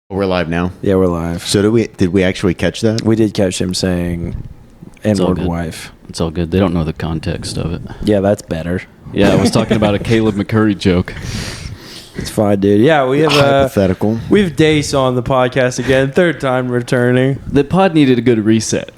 We're live now. Yeah, we're live. So did we actually catch that? We did catch him saying N-word wife. It's all good. They don't know the context of it. Yeah, that's better. Yeah, I was talking about a Caleb McCurry joke. It's fine, dude. Yeah, we have hypothetical. We have Dace on the podcast again, third time returning. The pod needed a good reset.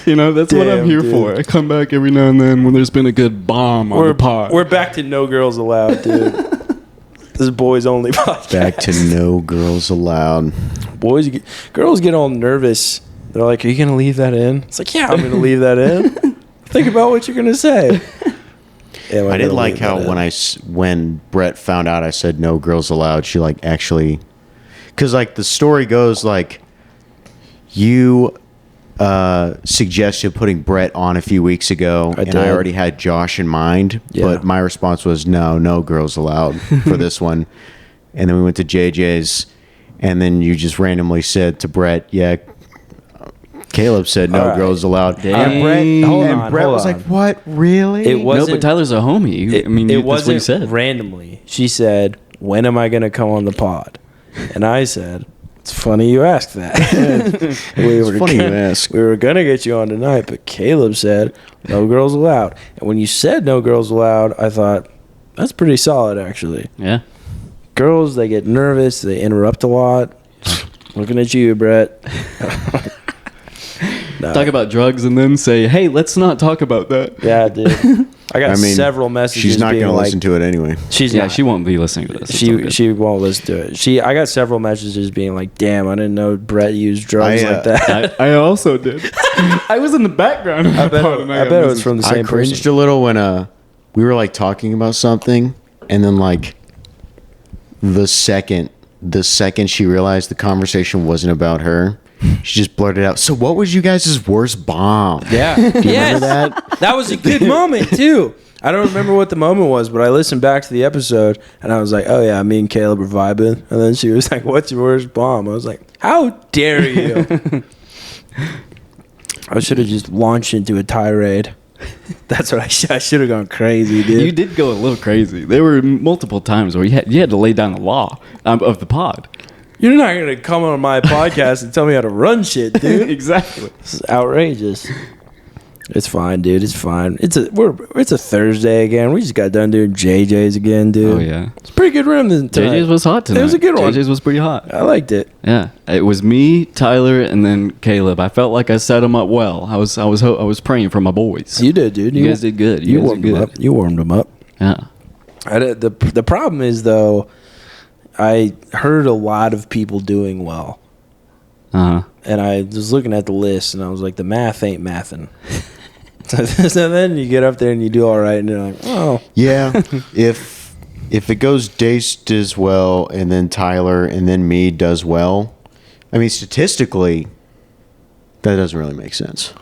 You know, that's what I'm here for. I come back every now and then when there's been a good bomb on the pod. We're back to no girls allowed, dude. This is boys only podcast. Back to no girls allowed. Girls get all nervous. They're like, "Are you gonna leave that in?" It's like, "Yeah, I'm gonna leave that in." Think about what you're gonna say. Yeah, I did like how when Brett found out I said no girls allowed, she like actually, because like the story goes like you suggested putting Brett on a few weeks ago, and I already had Josh in mind, but my response was no girls allowed for this one. And then we went to JJ's, and then you just randomly said to Brett, yeah, Caleb said no girls allowed. And Brett was like, what, really? It wasn't, no, but Tyler's a homie. It wasn't that's what he said. Randomly. She said, when am I going to come on the pod? And I said, it's funny you asked that. It's funny you ask. We were going to get you on tonight, but Caleb said, no girls allowed. And when you said no girls allowed, I thought, that's pretty solid, actually. Yeah. Girls, they get nervous. They interrupt a lot. Looking at you, Brett. No. Talk about drugs and then say, hey, let's not talk about that. Yeah, dude. I got several messages. She's not going to listen to it anyway. She won't be listening to this. She won't listen to it. I got several messages being like, damn, I didn't know Brett used drugs like that. I also did. I was in the background. I bet it was from the same person. I cringed a little when we were like talking about something, and then like the second she realized the conversation wasn't about her, she just blurted out, so what was you guys' worst bomb? Yeah. Do you remember that? That was a good moment, too. I don't remember what the moment was, but I listened back to the episode, and I was like, oh, yeah, me and Caleb were vibing. And then she was like, what's your worst bomb? I was like, how dare you? I should have just launched into a tirade. That's what I should have gone crazy, dude. You did go a little crazy. There were multiple times where you had to lay down the law of the pod. You're not going to come on my podcast and tell me how to run shit, dude. Exactly. This is outrageous. It's fine, dude. It's fine. It's a Thursday again. We just got done doing JJ's again, dude. Oh, yeah. It's a pretty good room tonight. JJ's was hot tonight. It was a good one. JJ's was pretty hot. I liked it. Yeah. It was me, Tyler, and then Caleb. I felt like I set them up well. I was praying for my boys. You did, dude. You guys did good. You warmed them up. You warmed them up. Yeah. The problem is, though, I heard a lot of people doing well. Uh-huh. And I was looking at the list, and I was like, the math ain't mathin'. So then you get up there and you do all right, and you're like, oh. Yeah. If it goes Dace does well, and then Tyler, and then me does well, I mean, statistically, that doesn't really make sense.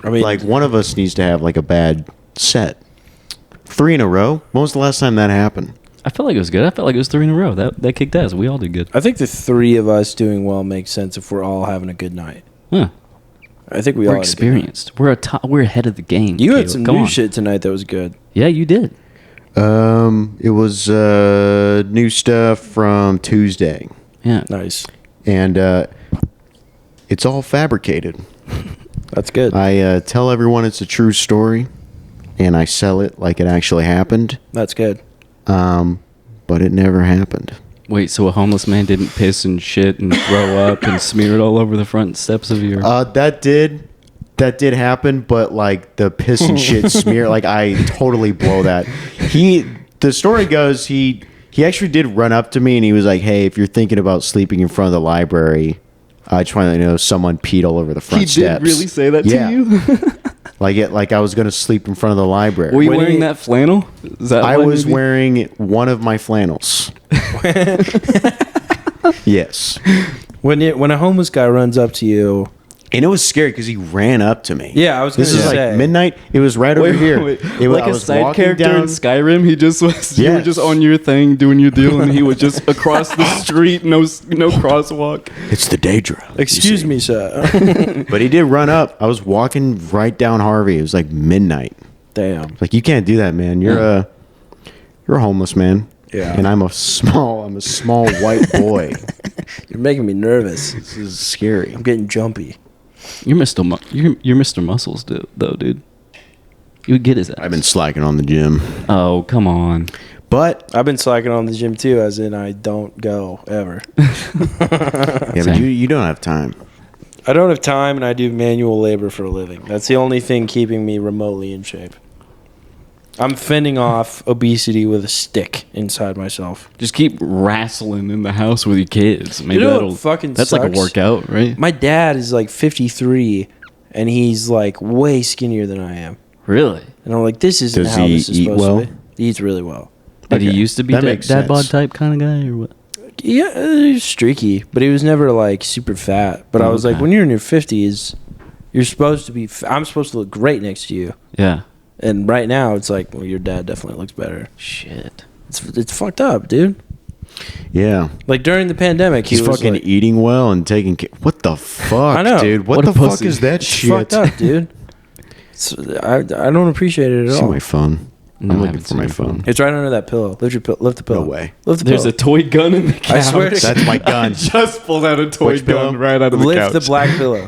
I mean, like, one of us needs to have, like, a bad set. 3 in a row? When was the last time that happened? I felt like it was good. I felt like it was 3 in a row. That kicked ass. We all did good. I think the 3 of us doing well makes sense if we're all having a good night. Huh. I think we're all experienced. We're ahead of the game. You had some new shit tonight that was good. Yeah, you did. It was new stuff from Tuesday. Yeah. Nice. And it's all fabricated. That's good. I tell everyone it's a true story, and I sell it like it actually happened. That's good. But it never happened. Wait, so a homeless man didn't piss and shit and throw up and smear it all over the front steps of your... That did happen, but like the piss and shit smear, like I totally blow that. The story goes, he actually did run up to me and he was like, hey, if you're thinking about sleeping in front of the library, I just want to know someone peed all over the front steps. He did really say that to you? Like I was going to sleep in front of the library. Were you wearing that flannel? I was wearing one of my flannels. Yes. When a homeless guy runs up to you, and it was scary because he ran up to me. Yeah, I was going to say. This is like midnight. It was right over here. It was like a side character in Skyrim. He just was. Yes. You were just on your thing, doing your deal, and he was just across the street, no crosswalk. It's the Daedra. Excuse me, sir. But he did run up. I was walking right down Harvey. It was like midnight. Damn. Like, you can't do that, man. You're a homeless man. Yeah. And I'm a small white boy. You're making me nervous. This is scary. I'm getting jumpy. You're Mr. Muscles, though, dude. You would get his ass. I've been slacking on the gym. Oh, come on. But I've been slacking on the gym too, as in I don't go ever. yeah, but you don't have time. I don't have time, and I do manual labor for a living. That's the only thing keeping me remotely in shape. I'm fending off obesity with a stick inside myself. Just keep wrestling in the house with your kids. Maybe You know what that'll fucking that's sucks? like a workout, right? My dad is like 53, and he's like way skinnier than I am. Really? And I'm like, this isn't Does how he this is eat supposed well? to be. He eats really well. But he Okay. used to be That that makes dad bod sense. type kind of guy, or what? Yeah, he's streaky, but he was never like super fat. But I was like, Okay. when you're in your 50s, you're supposed to be. I'm supposed to look great next to you. Yeah. And right now, it's like, well, your dad definitely looks better. Shit. It's fucked up, dude. Yeah. Like during the pandemic, He's he was fucking like, eating well and taking care. What the fuck, I know. dude? What What a the fuck pussy. is that it's shit? fucked up, dude. I don't appreciate it at See all. my phone. No, I I'm looking haven't for seen my your phone. phone. It's right under that pillow. Lift the pillow. No way. Lift the There's pillow. a toy gun in the couch. I swear to That's my gun. Just pulled out a toy Which gun pillow? right out of the Lift couch. the black pillow.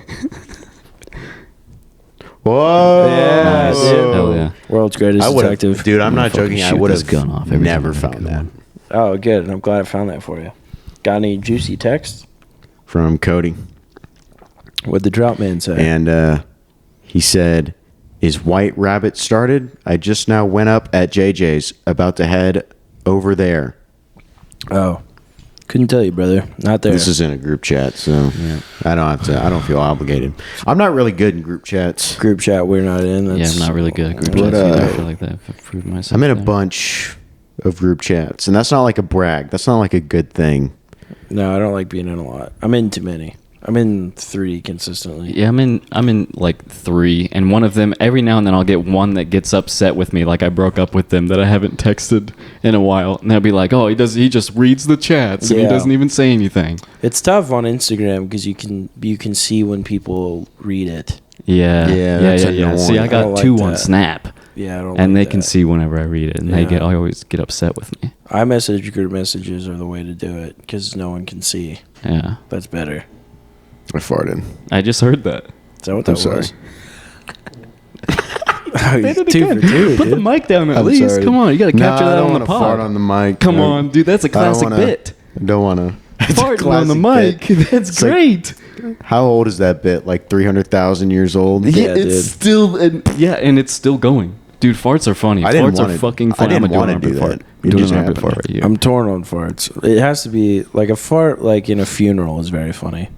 Whoa. Yeah, Nice. dude. Hell yeah. World's greatest I would detective. have, dude. I'm not fucking joking. I shoot would this have gun off every never time I found get that one. Oh, good. And I'm glad I found that for you. Got any juicy texts? from Cody, What'd the drought man say? and he said, "Is White Rabbit started? I just now went up at JJ's, about to head over there." Oh, couldn't tell you, brother. Not there. This is in a group chat, so I don't have to. I don't feel obligated. I'm not really good in group chats. group chat we're not in. Yeah, That's, I'm not really good at group But, chats either. I feel like that. I've proved myself. I'm in a there. bunch of group chats, and that's not like a brag. That's not like a good thing. No, I don't like being in a lot. I'm in too many. I'm in 3 consistently. Yeah, I'm in like 3, and one of them every now and then I'll get one that gets upset with me, like I broke up with them that I haven't texted in a while, and they'll be like, "Oh, he just reads the chats and he Yeah. doesn't even say anything." It's tough on Instagram because you can see when people read it. Yeah, Yeah, that's See, annoying. I I got don't 2 like on that. Snap, Yeah, I don't. and like they can that. see whenever I read it, and Yeah. they always get upset with me. iMessage group messages are the way to do it because no one can see. Yeah, That's better. I farted. I just heard that. Is that what I'm that sorry. was? Two for two, Put the dude. mic down at I'm least. sorry. Come on, you got to No, capture I that don't on the wanna pod. fart on the mic. Come No. on, dude, that's a I don't classic wanna- bit. I don't want to. Farting on the mic. That's It's like- great. How old is that bit? Like 300,000 years old? Yeah, it's dude. still and it's still going. Dude, farts are funny. I didn't Farts want are it. fucking I funny. didn't I'm gonna wanna do an do armpit that. fart. It Doing just an armpit happened. fart right here. I'm torn on farts. It has to be like a fart, like in a funeral, is very funny.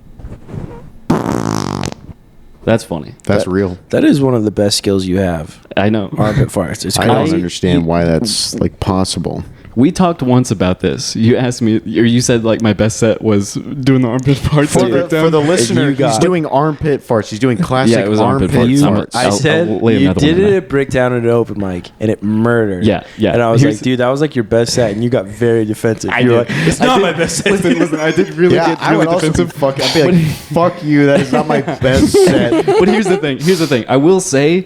That's funny. That's real. That is one of the best skills you have. I know. Armpit farts. It's I crazy. don't understand why that's like possible. We talked once about this. You asked me, or you said like my best set was doing the armpit farts. For to the, break down. for the listener, you got- he's doing armpit farts. He's doing classic Yeah, it was armpit armpit farts. farts. I I'll said lay you another did one in it there. at Bricktown at an open mic, and it murdered. Yeah. And I was Here's- like, dude, that was like your best set, and you got very defensive. You were like, it's not my best set. Listen, I did really Yeah, get I really would also be defensive. fuck. I'd be like, fuck you. That is not my best set. But here's the thing. I will say,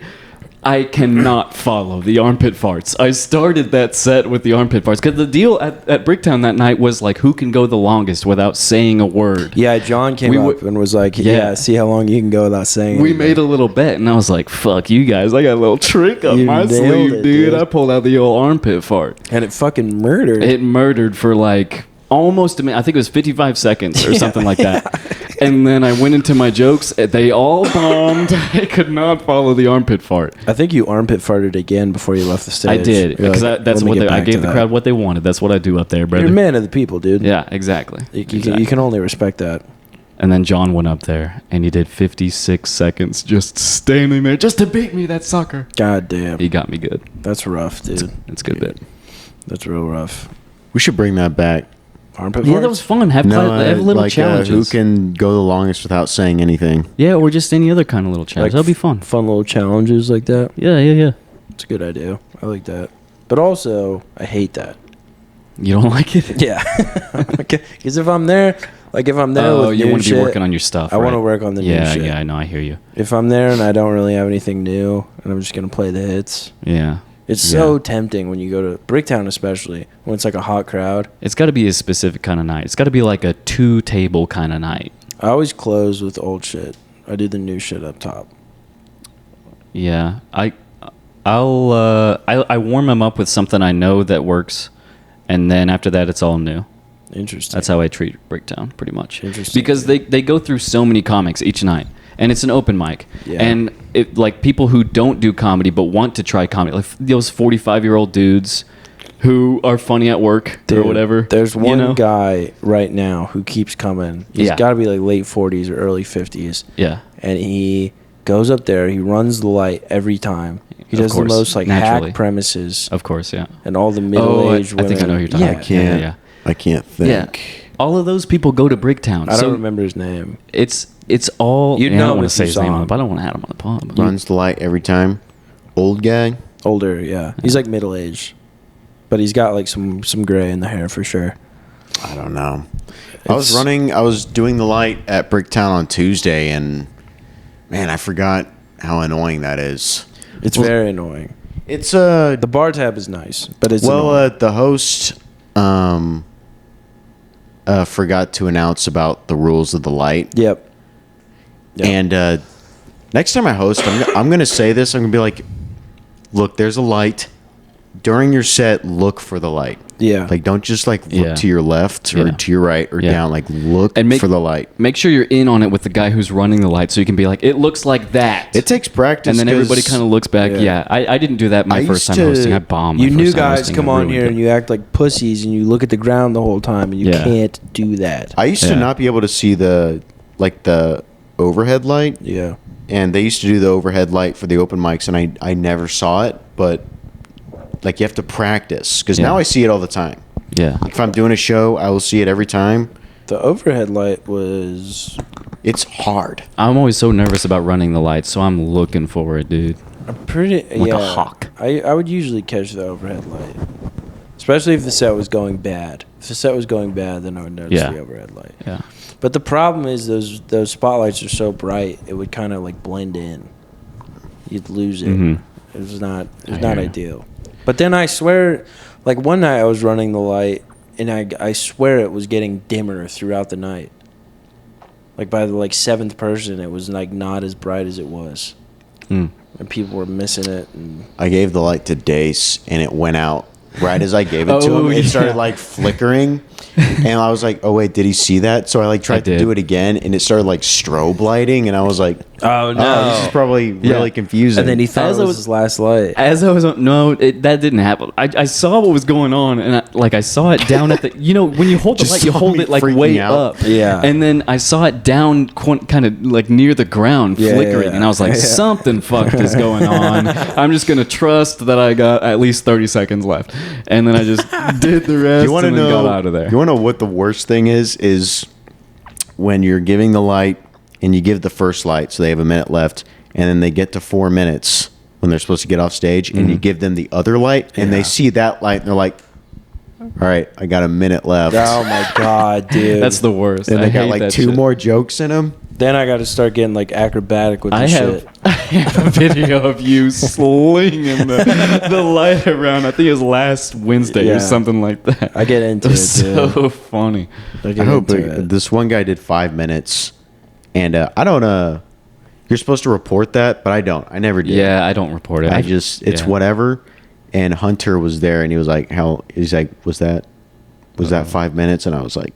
I cannot follow the armpit farts. I started that set with the armpit farts because the deal at Bricktown that night was like, who can go the longest without saying a word? Yeah, John came We up would- and was like, Yeah. yeah, see how long you can go without saying We anything. made a little bet, and I was like, "Fuck you guys! I got a little trick up You my nailed sleeve, it, dude. dude. I pulled out the old armpit fart. And it fucking murdered. It murdered for like almost a minute. I think it was 55 seconds or something like that. And then I went into my jokes. They all bombed. I could not follow the armpit fart. I think you armpit farted again before you left the stage. I did You're because like, that's "Let me what get I back to gave the that." crowd what they wanted. That's what I do up there, brother. You're a man of the people, dude. Yeah, exactly. You can only respect that. And then John went up there and he did 56 seconds just standing there just to beat me, that sucker. God damn. He got me good. That's rough, dude. It's a good bit. That's real rough. We should bring that back. Armpit Yeah, farts? that was fun. Have little challenges. who can go the longest without saying anything? Yeah, or just any other kind of little challenge. That'll be fun. Fun little challenges like that. Yeah. It's a good idea. I like that. But also, I hate that. You don't like it? Yeah. Because if I'm there with you new want to shit, be working on your stuff. I want to right? work on the new Yeah, shit. yeah, I know. I hear you. If I'm there and I don't really have anything new, and I'm just gonna play the hits, Yeah. It's so tempting when you go to Bricktown, especially when it's like a hot crowd. It's got to be a specific kind of night. It's got to be like a 2-table kind of night. I always close with old shit. I do the new shit up top. Yeah, I warm them up with something I know that works, and then after that, it's all new. Interesting. That's how I treat Breakdown, pretty much. Interesting. Because they go through so many comics each night, and it's an open mic. Yeah. And it, like, people who don't do comedy but want to try comedy, like those 45-year-old dudes who are funny at work or whatever. There's one guy right now who keeps coming. He's got to be like late 40s or early 50s. Yeah. And he goes up there. He runs the light every time. He does the most like hack premises. Of course, yeah. And all the middle-aged women. I think I know who you're talking about. I can't think. Yeah. All of those people go to Bricktown. I don't remember his name. It's all. You know, I don't want to say his name, him. but I don't want to add him on the pod. Runs the light every time. Old guy. Older, yeah. He's like middle-aged. But he's got like some gray in the hair for sure. I don't know. I was doing the light at Bricktown on Tuesday, and man, I forgot how annoying that is. It's very annoying. It's the bar tab is nice, but it's annoying. The host forgot to announce about the rules of the light. Yep. And next time I host, I'm gonna say this. I'm gonna be like, look, there's a light. During your set, look for the light. Yeah. Like, don't just like look to your left or to your right or down. Like, look for the light. Make sure you're in on it with the guy who's running the light, so you can be like, it looks like that. It takes practice, and then everybody kind of looks back. Yeah, I didn't do that my first time hosting. I bombed. You new guys come on here and you act like pussies and you look at the ground the whole time and you can't do that. I used to not be able to see the overhead light. Yeah. And they used to do the overhead light for the open mics, and I never saw it, but like you have to practice because now I see it all the time. Yeah. Like if I'm doing a show, I will see it every time. The overhead light it's hard. I'm always so nervous about running the lights, so I'm looking for it, dude. I'm pretty like a hawk. I would usually catch the overhead light, especially if the set was going bad. If the set was going bad, then I would notice the overhead light. Yeah. But the problem is those spotlights are so bright, it would kind of like blend in. You'd lose it. Mm-hmm. It was not ideal. But then I swear, like one night I was running the light, and I swear it was getting dimmer throughout the night. Like by the seventh person, it was like not as bright as it was, and people were missing it. And I gave the light to Dace, and it went out right as I gave it to him. It started like flickering, and I was like, "Oh wait, did he see that?" So I tried to do it again, and it started like strobe lighting, and I was like, "Oh no, this is probably really confusing." And then he thought it was his last light. As I was that didn't happen. I saw what was going on, and I saw it down at the when you hold the light, you hold it like way up. Yeah. And then I saw it down kind of like near the ground flickering, and I was like, something fucked is going on. I'm just gonna trust that I got at least 30 seconds left, and then I just did the rest and then got out of there. You want to know what the worst thing is when you're giving the light and you give the first light, so they have a minute left, and then they get to 4 minutes when they're supposed to get off stage, and you give them the other light, and they see that light, and they're like, all right, I got a minute left. Oh my god, dude. That's the worst. And they got like two more jokes in them. Then I got to start getting like acrobatic with the shit. I have a video of you slinging the light around. I think it was last Wednesday or something like that. I get into it, dude. So funny. I hope this one guy did 5 minutes, and I don't. You're supposed to report that, but I don't. I never did. Yeah, I don't report it. It's whatever. And Hunter was there, and he was like, He's like, was that 5 minutes? And I was like,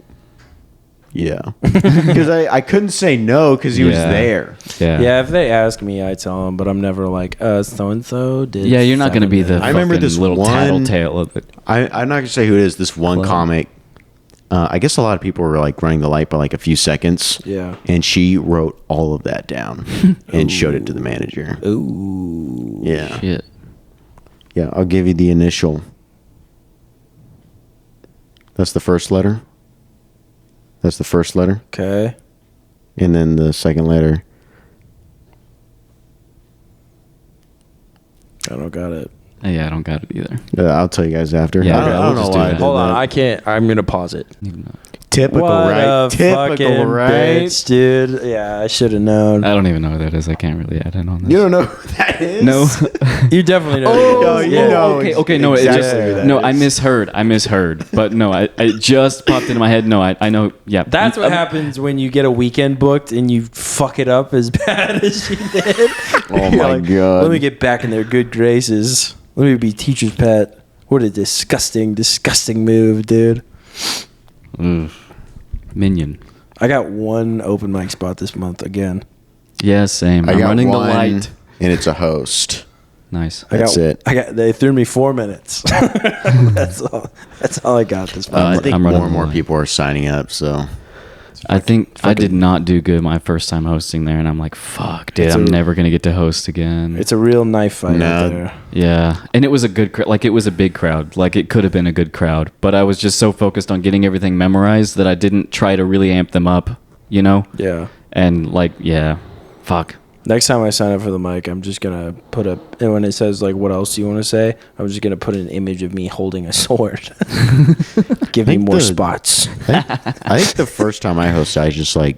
yeah, because I couldn't say no because he was there. Yeah. If they ask me, I tell them, but I'm never like, so and so did. Yeah, you're not gonna be the. I remember this little tattletale of it. I'm not gonna say who it is. This one comic. I guess a lot of people were like running the light by like a few seconds. Yeah. And she wrote all of that down and showed it to the manager. Ooh. Yeah. Shit. Yeah, I'll give you the initial. That's the first letter. Okay. And then the second letter. I don't got it. Yeah, I don't got it either. I'll tell you guys after. Yeah, I don't know why. Hold on, I can't. I'm gonna pause it. Typical, What right? a Typical, fucking right? bitch, dude. Yeah, I should have known. I don't even know who that is. I can't really add in on this. You don't know who that is? No. You definitely know. Oh, who it no, is. you Yeah. know. Okay. No, exactly it just who that no. is. I misheard. But no, I just popped into my head. No, I know. Yeah, That's what happens when you get a weekend booked and you fuck it up as bad as she did. Oh You're my God. Let me get back in their good graces. Let me be teacher's pet. What a disgusting move, dude. Minion. I got one open mic spot this month again. Yeah, same. I I'm got running one, the light. and it's a host. Nice. That's it. They threw me 4 minutes. That's all I got this month. I think I'm more running and the more line. people are signing up. So I think I did not do good my first time hosting there, and I'm like, fuck, dude, I'm never gonna get to host again. It's a real knife fight No. out there. Yeah, and it was a good it was a big crowd. Like, it could have been a good crowd, but I was just so focused on getting everything memorized that I didn't try to really amp them up, you know? Yeah. And like, yeah, fuck. Next time I sign up for the mic, I'm just gonna put up, and when it says like, "What else do you want to say?" I'm just gonna put an image of me holding a sword. Give me think more the- spots. I think the first time I hosted, I just like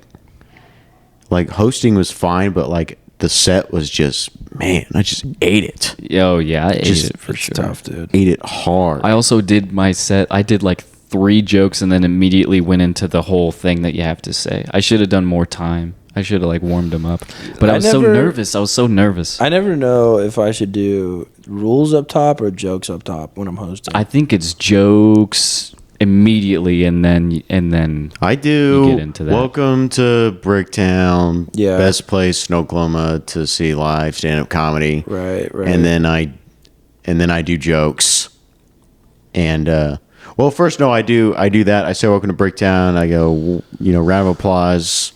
hosting was fine, but like the set was just, man, I just ate it. Oh yeah, I ate Just- it for It's sure. tough, dude. Ate it hard. I also did my set. I did like 3 jokes and then immediately went into the whole thing that you have to say. I should have done more time. I should have like warmed them up. But I was so nervous. I was so nervous. I never know if I should do rules up top or jokes up top when I'm hosting. I think it's jokes immediately and then I do. You get into that. Welcome to Bricktown. Yeah. Best place in Oklahoma to see live stand-up comedy. right. And then I do jokes. And well, first no, I do that. I say welcome to Bricktown. I go, round of applause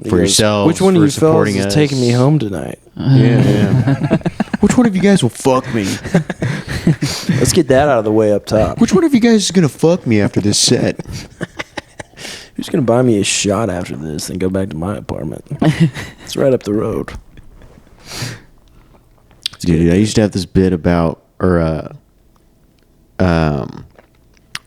He for goes, yourselves. Which one for of you fellas supporting is us." taking me home tonight? Yeah. Which one of you guys will fuck me? Let's get that out of the way up top. Which one of you guys is gonna fuck me after this set? Who's gonna buy me a shot after this and go back to my apartment? It's right up the road. Dude, I used to have this bit about,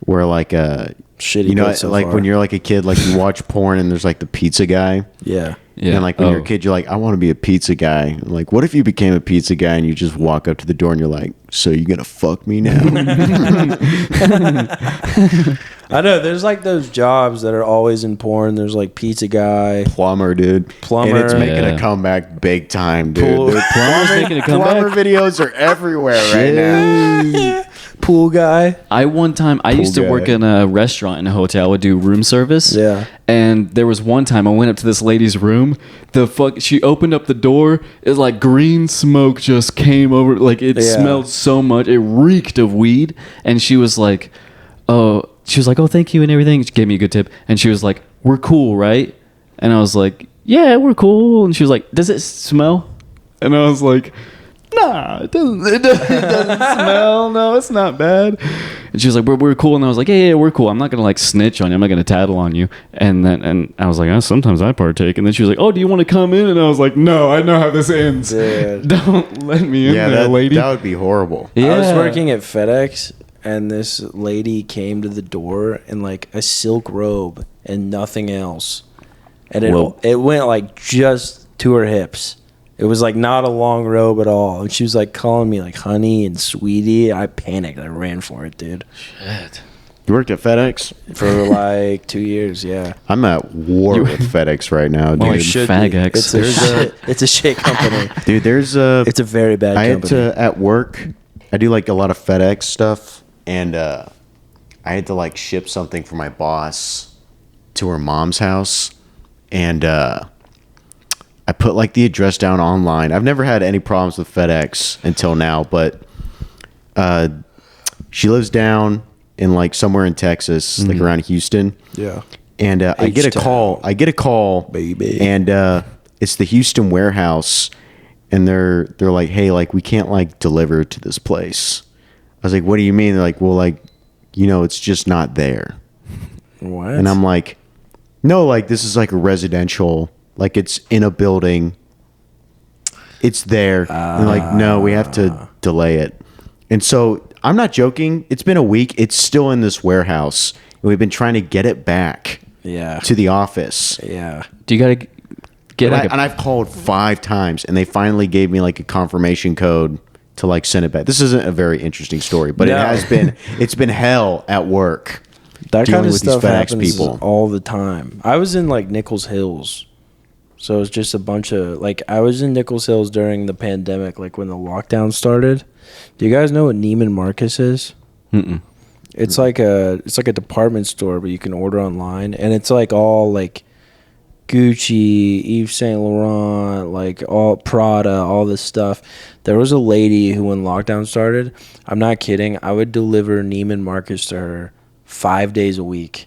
where like Shitty bit so like far. when you're like a kid, like you watch porn and there's like the pizza guy. Yeah. yeah. And like when you're a kid, you're like, I want to be a pizza guy. And like, what if you became a pizza guy and you just walk up to the door and you're like, so you gonna fuck me now? I know. There's like those jobs that are always in porn. There's like pizza guy. Plumber, dude. Plumber. And it's making Yeah. a comeback big time, dude. Pool- The Plumber's making a comeback? Plumber videos are everywhere right now. Pool guy. I used to guy. work in a restaurant in a hotel. I would do room service. Yeah. And there was one time I went up to this lady's room. She opened up the door. It's like green smoke just came over. Like it Yeah. smelled so much. It reeked of weed. And she was like, oh, thank you and everything. She gave me a good tip. And she was like, we're cool, right? And I was like, yeah, we're cool. And she was like, does it smell? And I was like, nah, it doesn't smell. No, it's not bad. And she was like, we're cool. And I was like, yeah, we're cool. I'm not going to like snitch on you. I'm not going to tattle on you. And I was like, oh, sometimes I partake. And then she was like, oh, do you want to come in? And I was like, no, I know how this ends. Dude. Don't let me in Yeah, there, lady. that would be horrible. Yeah. I was working at FedEx, and this lady came to the door in like a silk robe and nothing else, and Whoa. it went like just to her hips. It was like not a long robe at all, and she was like calling me like honey and sweetie. I panicked. I ran for it, dude. Shit. You worked at FedEx? For like 2 years, yeah. I'm at war with FedEx right now, dude. Well, You should be. Fag-X. It's a shit company. Dude, there's a. It's a very bad I had company. to at work. I do like a lot of FedEx stuff, and I had to like ship something for my boss to her mom's house, and I put like the address down online. I've never had any problems with FedEx until now, but she lives down in like somewhere in Texas, like around Houston. Yeah. And I get a H-Town. call, Baby. and it's the Houston warehouse, and they're like, hey, like we can't like deliver to this place. I was like, what do you mean? They're like, well, like, it's just not there. What? And I'm like, no, like this is like a residential, like it's in a building. It's there. And like, no, we have to delay it. And so I'm not joking. It's been a week. It's still in this warehouse. and we've been trying to get it back Yeah. to the office. Yeah. Do you gotta get And I've called 5 times, and they finally gave me like a confirmation code to like send it back. This isn't a very interesting story, but No. it has been. It's been hell at work. That dealing kind of with these stuff FedEx happens people. all the time. I was in like Nichols Hills. So it's just a bunch of like I was in Nichols Hills during the pandemic, like when the lockdown started. Do you guys know what Neiman Marcus is? Mm-mm. It's like a department store, but you can order online, and it's like all like Gucci, Yves Saint Laurent, like all Prada, all this stuff. There was a lady who, when lockdown started, I'm not kidding, I would deliver Neiman Marcus to her 5 days a week.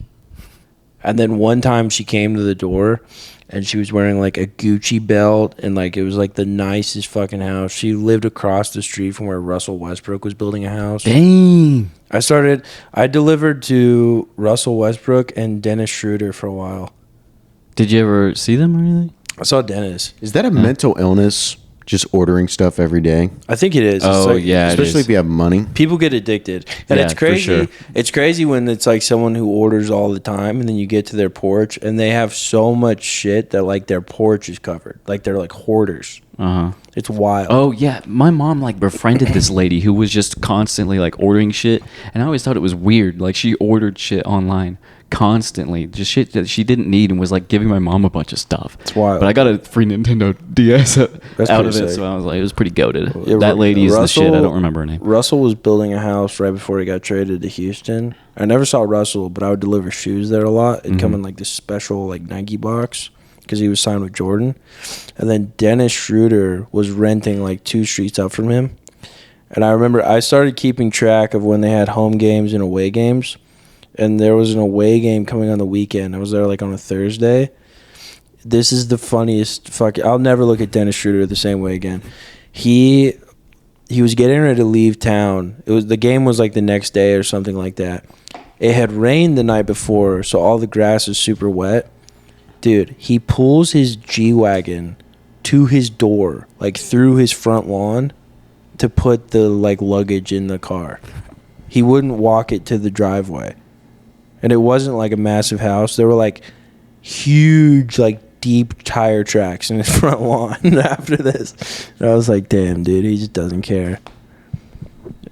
And then one time she came to the door and she was wearing like a Gucci belt, and like it was like the nicest fucking house. She lived across the street from where Russell Westbrook was building a house. Dang. I delivered to Russell Westbrook and Dennis Schroeder for a while. Did you ever see them or anything? I saw Dennis. Is that a mental illness? Just ordering stuff every day, I think it is. Oh, yeah. especially if you have money. People get addicted. And Yeah, it's for crazy. sure. It's crazy when it's like someone who orders all the time and then you get to their porch and they have so much shit that like their porch is covered. Like they're like hoarders. Uh-huh. It's wild. Oh yeah, my mom like befriended this lady who was just constantly like ordering shit, and I always thought it was weird. Like she ordered shit online constantly, just shit that she didn't need, and was like giving my mom a bunch of stuff. It's wild. But I got a free Nintendo DS out That's of pretty it, sick. so I was like, it was pretty goated. Yeah, That lady is the shit. I Russell- don't remember her name. Russell was building a house right before he got traded to Houston. I never saw Russell, but I would deliver shoes there a lot. It'd come in like this special like Nike box because he was signed with Jordan. And then Dennis Schroeder was renting like 2 streets up from him. And I remember I started keeping track of when they had home games and away games. And there was an away game coming on the weekend. I was there like on a Thursday. This is the funniest I'll never look at Dennis Schroeder the same way again. He was getting ready to leave town. The game was like the next day or something like that. It had rained the night before, so all the grass is super wet. Dude, he pulls his G-Wagon to his door, like through his front lawn, to put the like luggage in the car. He wouldn't walk it to the driveway. And it wasn't like a massive house. There were like huge, like deep tire tracks in his front lawn after this. And I was like, damn, dude, he just doesn't care.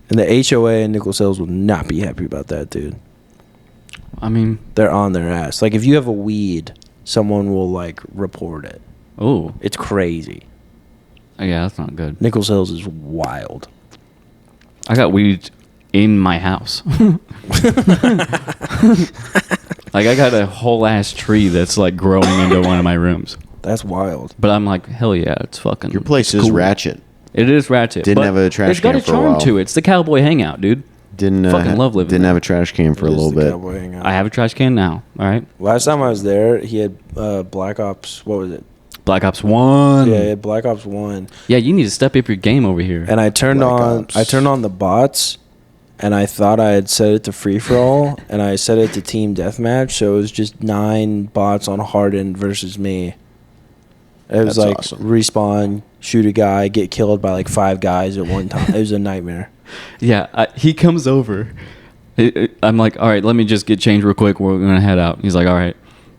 And the HOA and Nichols Hills will not be happy about that, dude. I mean, They're on their ass. Like, if you have a weed, someone will, like, report it. oh It's crazy. yeah, that's not good. Nichols Hills is wild. I got weed in my house. Like I got a whole ass tree that's like growing into one of my rooms. That's wild. But I'm like, hell yeah, it's fucking. Your place it's is cool. ratchet. It is ratchet. Didn't but have a trash it's got can a for a charm while. to it. It's the cowboy hangout, dude. Didn't Fucking love living Didn't there. have a trash can for a It is little the bit. Cowboy Hangout. I have a trash can now. All right. Last time I was there, he had Black Ops. What was it? Black Ops 1. Yeah, he had Black Ops 1. Yeah, you need to step up your game over here. And I turned Black on Ops. I turned on the bots, and I thought I had set it to free for all, and I set it to team deathmatch, so it was just 9 bots on Hardened versus me. It was That's like awesome. respawn, shoot a guy, get killed by like 5 guys at one time. It was a nightmare. Yeah, he comes over. I'm like, all right, let me just get changed real quick. We're going to head out. He's like, all right.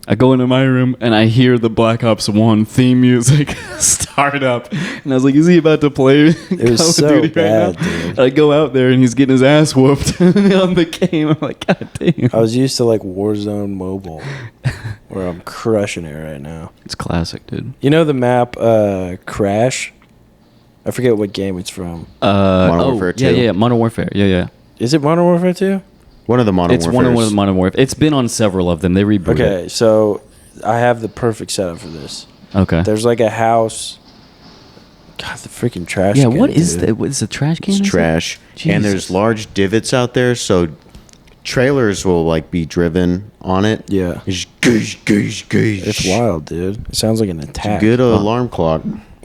I go into my room and I hear the Black Ops 1 theme music start up. And I was like, is he about to play It was so bad, dude. And I go out there and he's getting his ass whooped on the game. I'm like, God damn. I was used to like Warzone Mobile, where I'm crushing it right now. It's classic, dude. You know the map Crash? I forget what game it's from. Modern Warfare 2. Yeah, Modern Warfare. Yeah. Is it Modern Warfare 2? One of the Modern It's Warfares. one of the Modern Warfare. It's been on several of them. They rebooted Okay, so I have the perfect setup for this. it. Okay. There's like a house. God, the freaking trash. Yeah, can, what is dude. that? What is the trash can? It's is it? trash. And there's Jesus. large divots out there, so trailers will like be driven on it. Yeah. It's goosh, goosh, goosh. It's wild, dude. It sounds like an attack. Good alarm clock.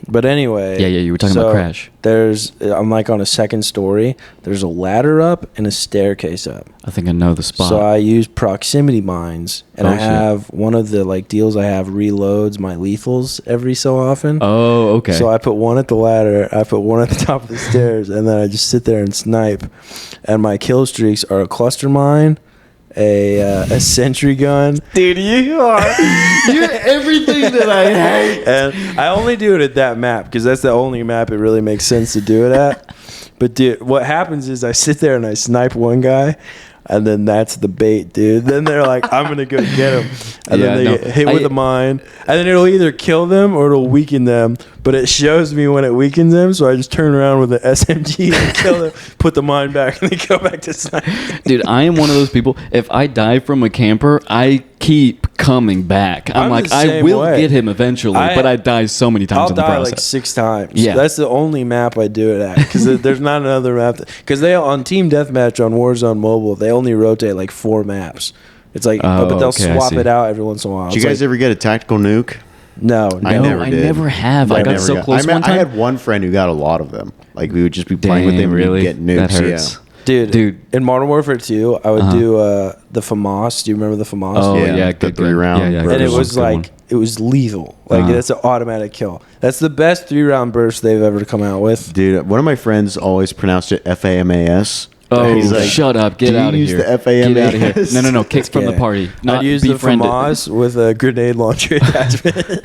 But anyway. Yeah, you were talking about Crash. I'm like on a second story. There's a ladder up and a staircase up. I think I know the spot. So I use proximity mines, and Oh, I shit. have one of the like deals I have reloads my lethals every so often. Oh, okay. So I put one at the ladder, I put one at the top of the stairs, and then I just sit there and snipe. And my kill streaks are a cluster mine, a sentry gun. Dude, you're everything that I hate. And I only do it at that map because that's the only map it really makes sense to do it at. But dude, what happens is I sit there and I snipe one guy, and then that's the bait, dude. Then they're like, I'm gonna go get him, and then they get hit with a mine, and then it'll either kill them or it'll weaken them. But it shows me when it weakens them, so I just turn around with an SMG and kill them, put the mine back, and then go back to snipe. Dude, I am one of those people. If I die from a camper, I keep coming back. I'm like, I will get him eventually, but I die so many times in the process. I'll die like 6 times. Yeah. That's the only map I do it at, because there's not another map. Because they on Team Deathmatch on Warzone Mobile, they only rotate like 4 maps. It's like, but they'll swap it out every once in a while. Did you guys ever get a tactical nuke? No, I never did. I never have. I got so close one time. I had one friend who got a lot of them. Like, we would just be playing with him and get nukes. That hurts. Yeah. Dude, in Modern Warfare 2, I would do the FAMAS. Do you remember the FAMAS? Oh, yeah, the 3-round. Yeah, and it was like, it was lethal. Like, that's an automatic kill. That's the best 3-round burst they've ever come out with. Dude, one of my friends always pronounced it FAMAS. Oh, he's like, shut up. Get out of here. Use the FAMAS? Get out of here. No. Kick from the party. I'd use the FAMAS with a grenade launcher attachment.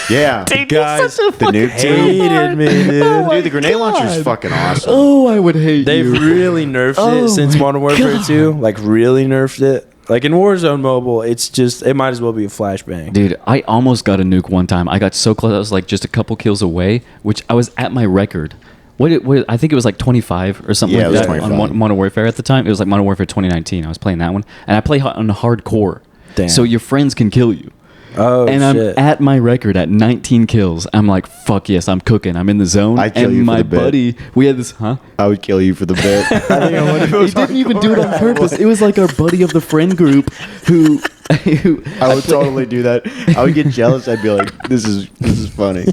Yeah. Dude, guys, the nuke hated me, dude. Dude, the grenade launcher is fucking awesome. Oh, I would hate They've really nerfed it since Modern Warfare 2. Like, really nerfed it. Like, in Warzone Mobile, it's just, it might as well be a flashbang. Dude, I almost got a nuke one time. I got so close. I was like just a couple kills away, which I was at my record. What I think it was like 25 or something like that 25. on Modern Warfare at the time. It was like Modern Warfare 2019. I was playing that one. And I play on hardcore. Damn. So your friends can kill you. Oh, and shit. I'm at my record at 19 kills. I'm like, fuck yes, I'm cooking. I'm in the zone. I'd kill and you for my the bit. buddy, we had this, I would kill you for the bit. He didn't even do it on purpose. It was like our buddy of the friend group who I would totally do that. I would get jealous. I'd be like, this is funny.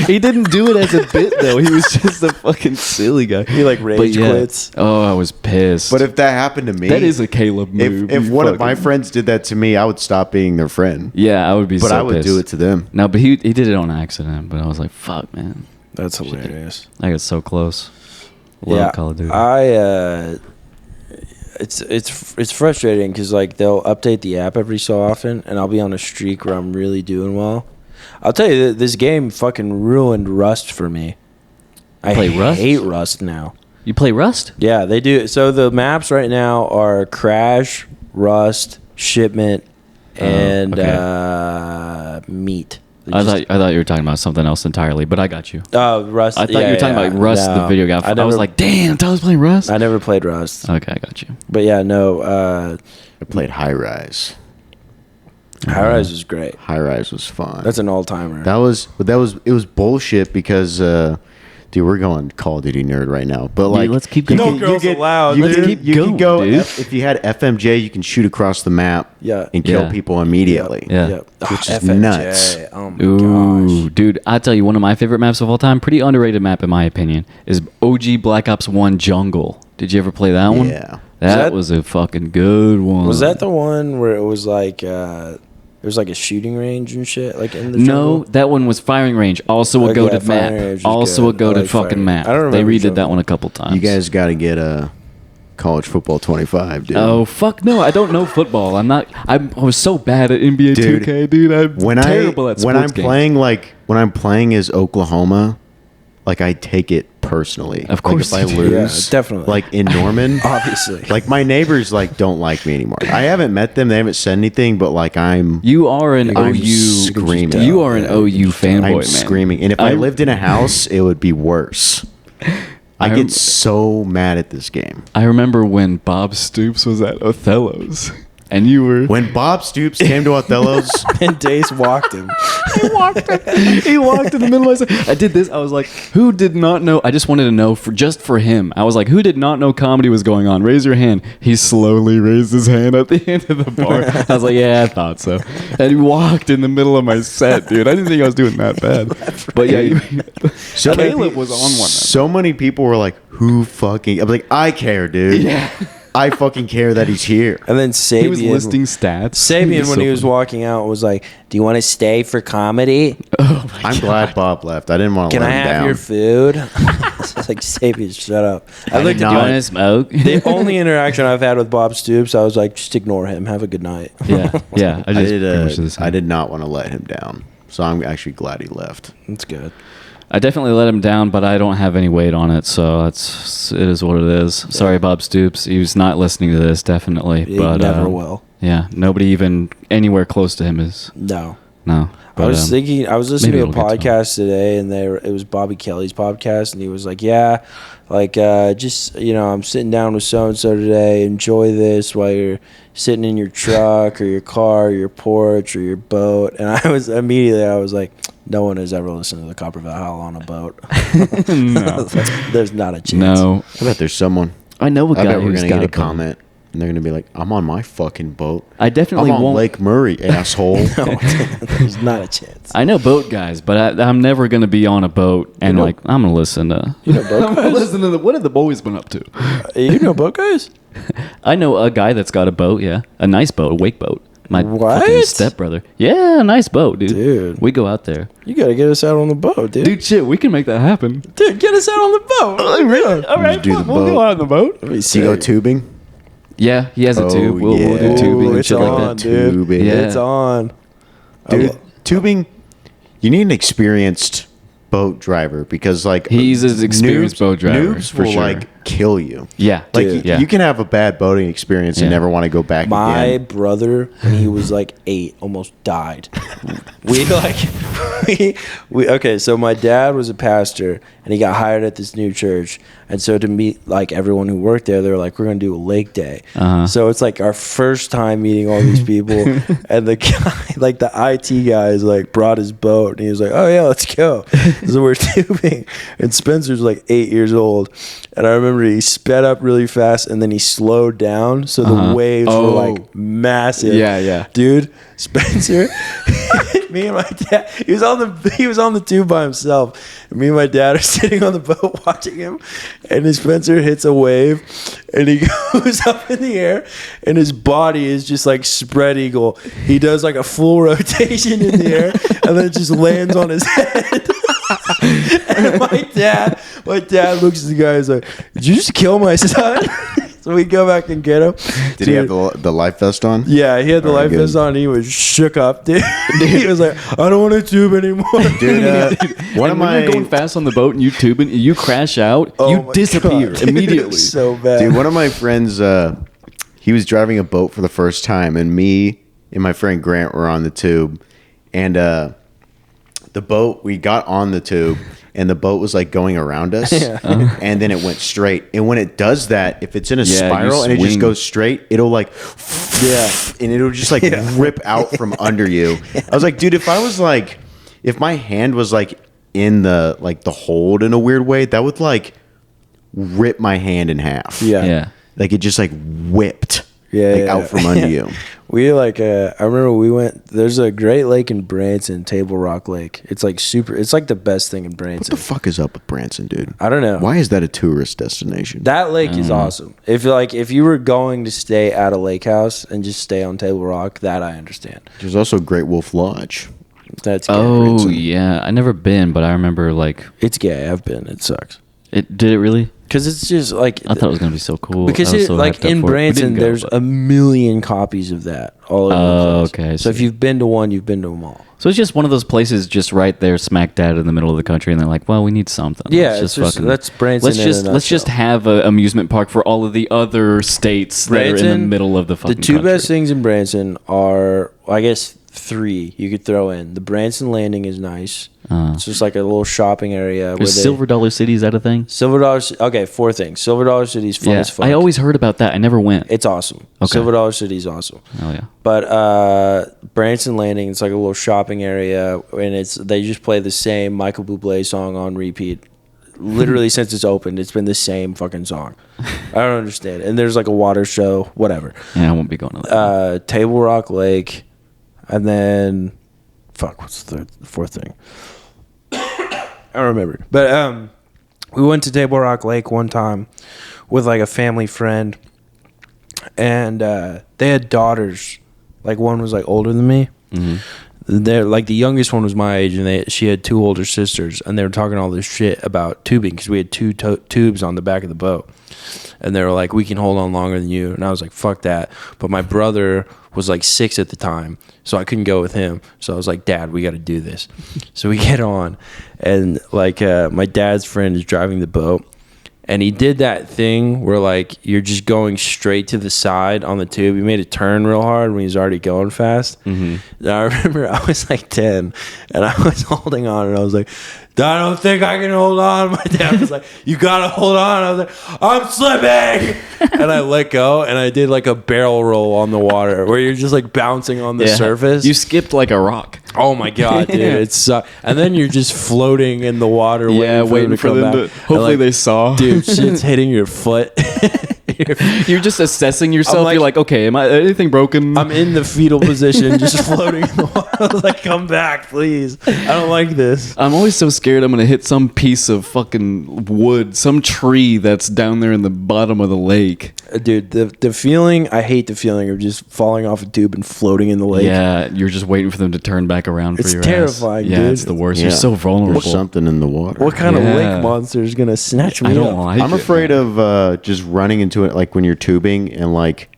He didn't do it as a bit though. He was just a fucking silly guy. He like rage quits. Oh, I was pissed. But if that happened to me, that is a Caleb move. If one of my friends did that to me, I would stop being their friend. Yeah, I would be. But so I would pissed. do it to them. No, but he did it on accident. But I was like, fuck, man. That's hilarious. I got so close. Love Call of Duty. It's frustrating because like they'll update the app every so often, and I'll be on a streak where I'm really doing well. I'll tell you, this game fucking ruined Rust for me. I hate Rust now. You play Rust? Yeah, they do. So the maps right now are Crash, Rust, Shipment, and Meat. I thought you were talking about something else entirely, but I got you. Oh, Rust. I thought you were talking about Rust, the video game. I was like, damn, Tyler's playing Rust? I never played Rust. Okay, I got you. But yeah, no. I played High Rise. High Rise was great. High Rise was fun. That's an all-timer. It was bullshit because dude, we're going Call of Duty nerd right now. But like, dude, let's keep going. No girls allowed. You Let's can, keep you going, can go dude. if you had FMJ, you can shoot across the map and kill people immediately. Yeah. Which is FMJ. nuts. Oh my Ooh, gosh. dude, I tell you, one of my favorite maps of all time, pretty underrated map in my opinion, is OG Black Ops 1 Jungle. Did you ever play that one? Yeah. That was a fucking good one. Was that the one where it was like there was like a shooting range and shit like in the No, jungle? that one was Firing Range. Also a Okay, goated Firing Range map. was Also good. a goated I like fucking Firing. map. I don't They remember redid that Jungle. one a couple times. You guys got to get College Football 25, dude. Oh fuck no! I don't know football. I was so bad at NBA Dude, 2K, dude. I'm terrible at sports when I'm games. when I'm playing as Oklahoma, like I take it personally. Of course like if I you do. lose, Yeah, definitely. Like in Norman, Obviously. like my neighbors like don't like me anymore. I haven't met them; they haven't said anything, but like You are an I'm OU screaming. You are an OU fanboy, I'm man. screaming. And if I lived in a house, it would be worse. I get so mad at this game. I remember when Bob Stoops was at Othello's, and you were. When Bob Stoops came to Othello's, And Dace walked him. He walked in the middle of the. I did this. I was like, who did not know? I just wanted to know just for him. I was like, who did not know comedy was going on? Raise your hand. He slowly raised his hand at the end of the bar. I was like, yeah, I thought so. And he walked in the middle of my set, dude. I didn't think I was doing that bad. But yeah, so Caleb was on one. So many people were like, "Who fucking?" I'm like, "I care, dude. Yeah. I fucking care that he's here." And then Sabian. He was listing stats. Sabian, when so he was funny. walking out, was like, "Do you want to stay for comedy? Oh my I'm glad Bob left. I didn't want to Can let I him have down. your food?" It's like, Sapien, shut up. I looked at you want to smoke. The only interaction I've had with Bob Stoops, I was like, just ignore him. Have a good night. Yeah. I did not want to let him down, so I'm actually glad he left. That's good. I definitely let him down, but I don't have any weight on it, so it is what it is. Yeah. Sorry, Bob Stoops. He was not listening to this, definitely. He but never will. Yeah, nobody even anywhere close to him is. No. But, I was thinking. I was listening to a podcast today, and it was Bobby Kelly's podcast, and he was like, "Yeah, like just I'm sitting down with so and so today. Enjoy this while you're sitting in your truck or your car, or your porch or your boat." And I was like, "No one has ever listened to the Copper Valhalla on a boat. No, there's not a chance." No, I bet there's someone. I know a guy I bet we're who's gonna got get a boat. comment. And they're going to be like, I'm on my fucking boat. I definitely I'm on won't. Lake Murray, asshole. No, there's not a chance. I know boat guys, but I'm never going to be on a boat and I'm going to listen to. You know boat guys? Listen to what have the boys been up to? You know boat guys? I know a guy that's got a boat, yeah. A nice boat, a wake boat. My What? fucking stepbrother. Yeah, a nice boat, dude. Dude. We go out there. You got to get us out on the boat, dude. Dude, shit, we can make that happen. Dude, get us out on the boat. Oh, really? All right, do the we'll go boat. out on the boat. Do you go tubing? Yeah, he has a tube. We'll do yeah. tubing and It's shit like on, that. dude. Tubing. Yeah. It's on. Dude, tubing, you need an experienced boat driver because, like, He's an experienced boat driver, Noobs for will, sure. like, kill you. Yeah. Like, Dude, you can have a bad boating experience and Yeah. never want to go back My again. brother, when he was like 8, almost died. Okay, so my dad was a pastor and he got hired at this new church. And so to meet like everyone who worked there, they were like, we're going to do a lake day. Uh-huh. So it's like our first time meeting all these people. And the guy, like the IT guy, is like brought his boat and he was like, oh yeah, let's go. So we're tubing. And Spencer's like 8 years old. And I remember he sped up really fast and then he slowed down. So the waves were like massive. Yeah. Dude, Spencer, me and my dad, he was on the tube by himself. And me and my dad are sitting on the boat watching him. And then Spencer hits a wave and he goes up in the air and his body is just like spread eagle. He does like a full rotation in the air and then it just lands on his head. And my dad looks at the guy and is like, did you just kill my son? So we go back and get him. Did he have the life vest on? Yeah, he had the life vest on. And he was shook up, dude. He was like, I don't want to tube anymore. Dude, one of when you're going fast on the boat and you tubing, you crash out, you my disappear God, dude, it immediately. was so bad. Dude, one of my friends, he was driving a boat for the first time, and me and my friend Grant were on the tube, and the boat, we got on the tube, and the boat was like going around us, and then it went straight. And when it does that, if it's in a spiral and it just swing. goes straight, it'll like, and it'll just like rip out from under you. I was like, dude, if my hand was like in the hold in a weird way, that would like rip my hand in half. Yeah. Like it just like whipped out from under you. We like I remember we went, there's a great lake in Branson, Table Rock Lake. It's like it's like the best thing in What Branson. the fuck is up with Branson, dude? I don't know. Why is that a tourist destination? That lake is awesome. If you were going to stay at a lake house and just stay on Table Rock, that I understand. There's also Great Wolf Lodge. That's gay. Oh, Branson. yeah. I never been, but I remember like... It's gay. I've been. It sucks. Did it really? Because it's just like... I thought it was going to be so cool. Because I was so like hyped up in for it. We Branson, didn't go, there's but- a million copies of that all over the place. okay, I So if see. you've been to one, you've been to them all. So it's just one of those places just right there, smack dab in the middle of the country, and they're like, "Well, we need something. Yeah, it's just that's Branson. Let's just have an amusement park for all of the other states that are in the Branson, middle of the fucking The two country." best things in Branson are, well, I guess, 3 you could throw in. The Branson Landing is nice. It's just like a little shopping area. Is Silver Dollar City, is that a thing? Silver Dollar. Okay, 4 things. Silver Dollar City is fun as fuck. I always heard about that. I never went. It's awesome. Okay. Silver Dollar City is awesome. Oh yeah. But Branson Landing, it's like a little shopping area, and they just play the same Michael Bublé song on repeat. Literally since it's opened, it's been the same fucking song. I don't understand. And there's like a water show, whatever. Yeah, I won't be going to that. Table Rock Lake, and then what's the fourth thing? I don't remember. But we went to Table Rock Lake one time with like a family friend, and they had daughters. Like one was like older than me. Mm-hmm. they're like, the youngest one was my age, and she had 2 older sisters, and they were talking all this shit about tubing because we had 2 tubes on the back of the boat, and they were like, we can hold on longer than you, and I was like, fuck that. But my brother was like 6 at the time, so I couldn't go with him. So I was like, Dad, we got to do this. So we get on, and like my dad's friend is driving the boat, and he did that thing where like you're just going straight to the side on the tube. He made it turn real hard when he was already going fast. And I remember I was like 10, and I was holding on, and I was like, I don't think I can hold on. My dad was like, you gotta hold on. I was like, I'm slipping. And I let go, and I did like a barrel roll on the water where you're just like bouncing on the surface. You skipped like a rock. Oh my God, dude. It's and then you're just floating in the water, waiting for them to hopefully they saw. Dude, shit's hitting your foot. You're just assessing yourself. Like, you're like, okay, am I anything broken? I'm in the fetal position, just floating in the water. I was like, come back, please. I don't like this. I'm always so scared I'm gonna hit some piece of fucking wood, some tree that's down there in the bottom of the lake. Dude, the feeling, I hate the feeling of just falling off a tube and floating in the lake. Yeah, you're just waiting for them to turn back around for your It's terrifying, ass. dude. Yeah, it's the worst. Yeah. You're so vulnerable. There's something in the water. What kind of Yeah. lake monster is gonna snatch me I don't up? like I'm it, afraid man. of just running into it, like when you're tubing and like,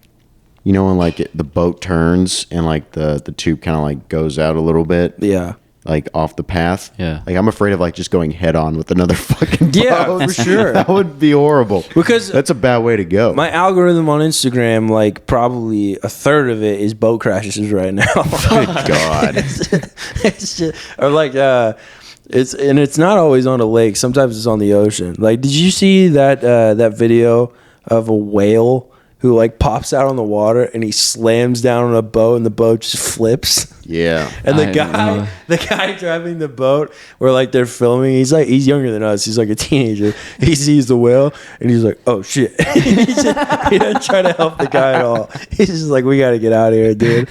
you know, when like the boat turns and like the tube kind of like goes out a little bit, Yeah. like off the path. Yeah. Like I'm afraid of like just going head on with another fucking Yeah, boat. for sure. That would be horrible. Because that's a bad way to go. my algorithm on Instagram, like probably a third of it is boat crashes right now. Good God. It's just, or like it's not always on a lake. Sometimes it's on the ocean. Like, did you see that video of a whale who like pops out on the water and he slams down on a boat and the boat just flips? Yeah. And the I- guy driving the boat, where like they're filming, he's younger than us. He's like a teenager. He sees the whale and he's like, oh shit. He doesn't try to help the guy at all. He's just like, we got to get out of here, dude.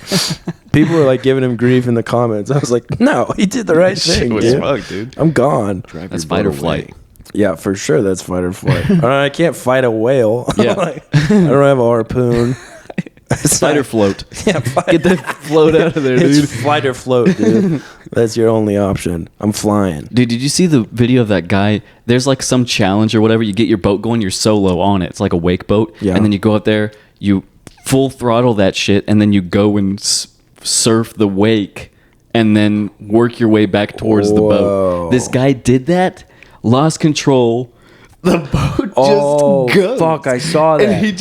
People were like giving him grief in the comments. I was like, no, he did the right thing, Shit was dude. fucked, dude. I'm gone. Drive That's your fight or boat flight. away. Yeah, for sure. That's fight or flight. I can't fight a whale. Yeah. Like, I don't have a harpoon. Fight or float. Yeah, fight. Get that float out of there, dude. It's flight or float, dude. That's your only option. I'm flying. Dude, did you see the video of that guy? There's like some challenge or whatever. You get your boat going, you're solo on it. It's like a wake boat. Yeah. And then you go out there, you full throttle that shit, and then you go and surf the wake and then work your way back towards the Whoa. boat. This guy did that, lost control. The boat just goes. Fuck, I saw that. And he's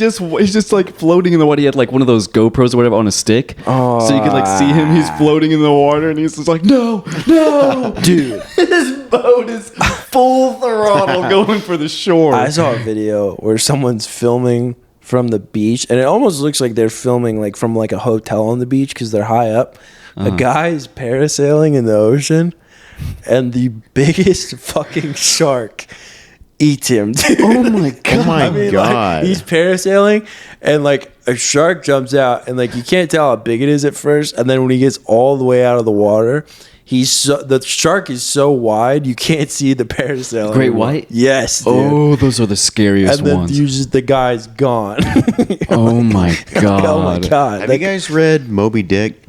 just like floating in the water. He had like one of those GoPros or whatever on a stick. Oh. So you could like see him. He's floating in the water and he's just like, no, Dude. This boat is full throttle going for the shore. I saw a video where someone's filming from the beach, and it almost looks like they're filming like from like a hotel on the beach because they're high up. A guy's parasailing in the ocean, and the biggest fucking shark eats him, dude. Oh my god. Oh my God. Like, he's parasailing, and like a shark jumps out, and like you can't tell how big it is at first, and then when he gets all the way out of the water, the shark is so wide you can't see the parasailing. Great white? Yes, dude. Oh, those are the scariest And then ones. the guy's gone. Oh my god. Oh my god! Have you guys read Moby Dick?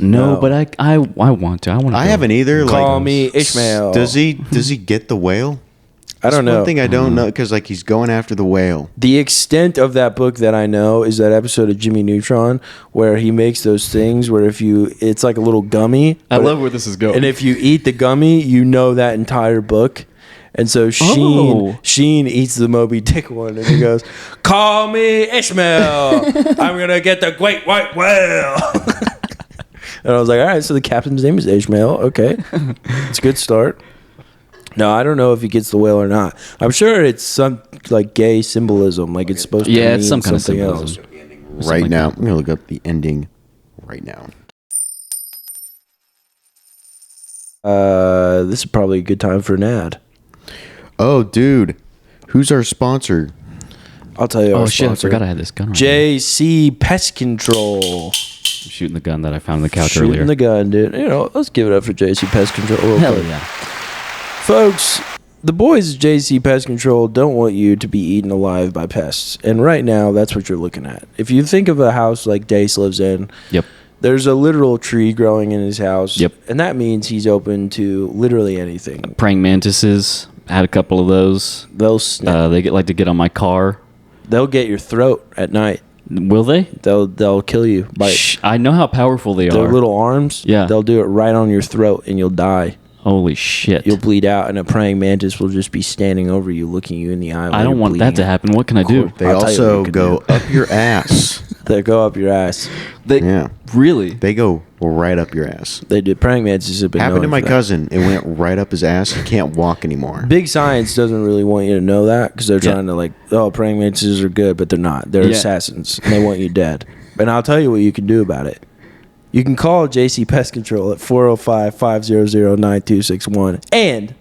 No, No. but I want to. I want to. I haven't either. Call like, me Ishmael. Does he get the whale? I don't That's know. one thing I don't know, because like he's going after the whale. The extent of that book that I know is that episode of Jimmy Neutron where he makes those things where it's like a little gummy. I but- love where this is going. And if you eat the gummy, you know that entire book. And so Sheen eats the Moby Dick one, and he goes, "Call me Ishmael. I'm gonna get the great white whale." And I was like, "All right, so the captain's name is Ishmael. Okay, it's a good start." No, I don't know if he gets the whale or not. I'm sure it's some like gay symbolism, like it's supposed to mean it's some kind of something symbolism. else. Right like now, that. I'm gonna look up the ending. Right now. This is probably a good time for an ad. Oh, dude, who's our sponsor? I'll tell you. Oh our shit! I sponsor. forgot I had this gun. Right JC Pest Control. here. I'm shooting the gun that I found on the couch Shooting earlier. the gun, dude. You know, let's give it up for JC Pest Control. real Hell quick. yeah! Folks, the boys at JC Pest Control don't want you to be eaten alive by pests. And right now, that's what you're looking at. If you think of a house like Dace lives in, Yep. There's a literal tree growing in his house. Yep. And that means he's open to literally anything. Praying mantises. Had a couple of those. They'll snap. They like to get on my car. They'll get your throat at night. Will they? They'll kill you. I know how powerful they Their are. little arms. Yeah. They'll do it right on your throat and you'll die. Holy shit. You'll bleed out, and a praying mantis will just be standing over you, looking you in the eye. I don't want that to happen. What can I do? They I'll tell you what also you can go do. up your ass. They go up your ass. Yeah. Really? They go right up your ass. They do. Praying mantises have been Happened to known my for that. cousin. It went right up his ass. He can't walk anymore. Big science doesn't really want you to know that because they're Yeah. trying to like, oh, praying mantises are good, but they're not. They're Yeah. assassins, and they want you dead. And I'll tell you what you can do about it. You can call JC Pest Control at 405-500-9261, and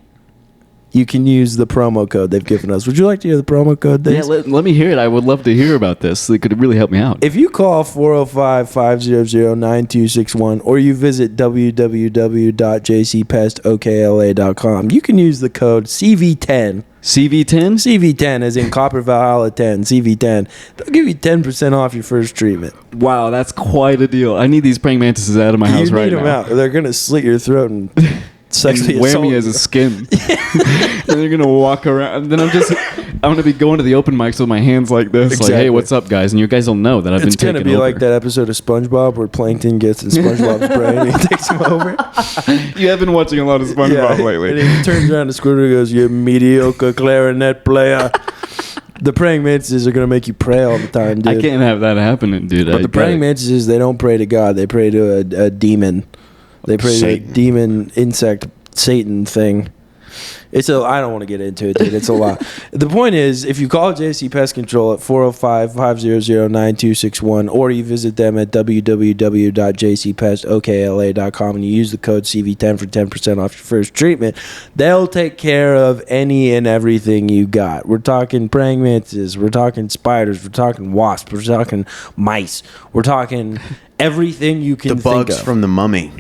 you can use the promo code they've given us. Would you like to hear the promo code? Yeah, Dace? let me hear it. I would love to hear about this. It could really help me out. If you call 405-500-9261 or you visit www.jcpestokla.com, you can use the code CV10. CV10? CV10 as in Copper Valhalla 10, CV10. They'll give you 10% off your first treatment. Wow, that's quite a deal. I need these praying mantises out of my house You right need them now. out, or they're going to slit your throat and sexually And wear assault me as you. a skin. And they're gonna walk around. And then I'm gonna be going to the open mics with my hands like this, like, Exactly. hey, what's up, guys? And you guys will know that I've It's been going to taken be over. like that episode of SpongeBob where Plankton gets in SpongeBob's brain and he takes him over. You have been watching a lot of SpongeBob lately. And he turns around to Squidward and goes, you mediocre clarinet player. The praying mantises are going to make you pray all the time, dude. I can't have that happening, dude. But the praying mantises, they don't pray to God. They pray to a demon. They pray Satan. to a demon insect Satan thing. I don't want to get into it, dude. It's a lot. The point is, if you call JC Pest Control at 405-500-9261 or you visit them at www.jcpestokla.com and you use the code CV10 for 10% off your first treatment, they'll take care of any and everything you got. We're talking praying mantises. We're talking spiders. We're talking wasps. We're talking mice. We're talking everything you can The bugs think of. from the Mummy.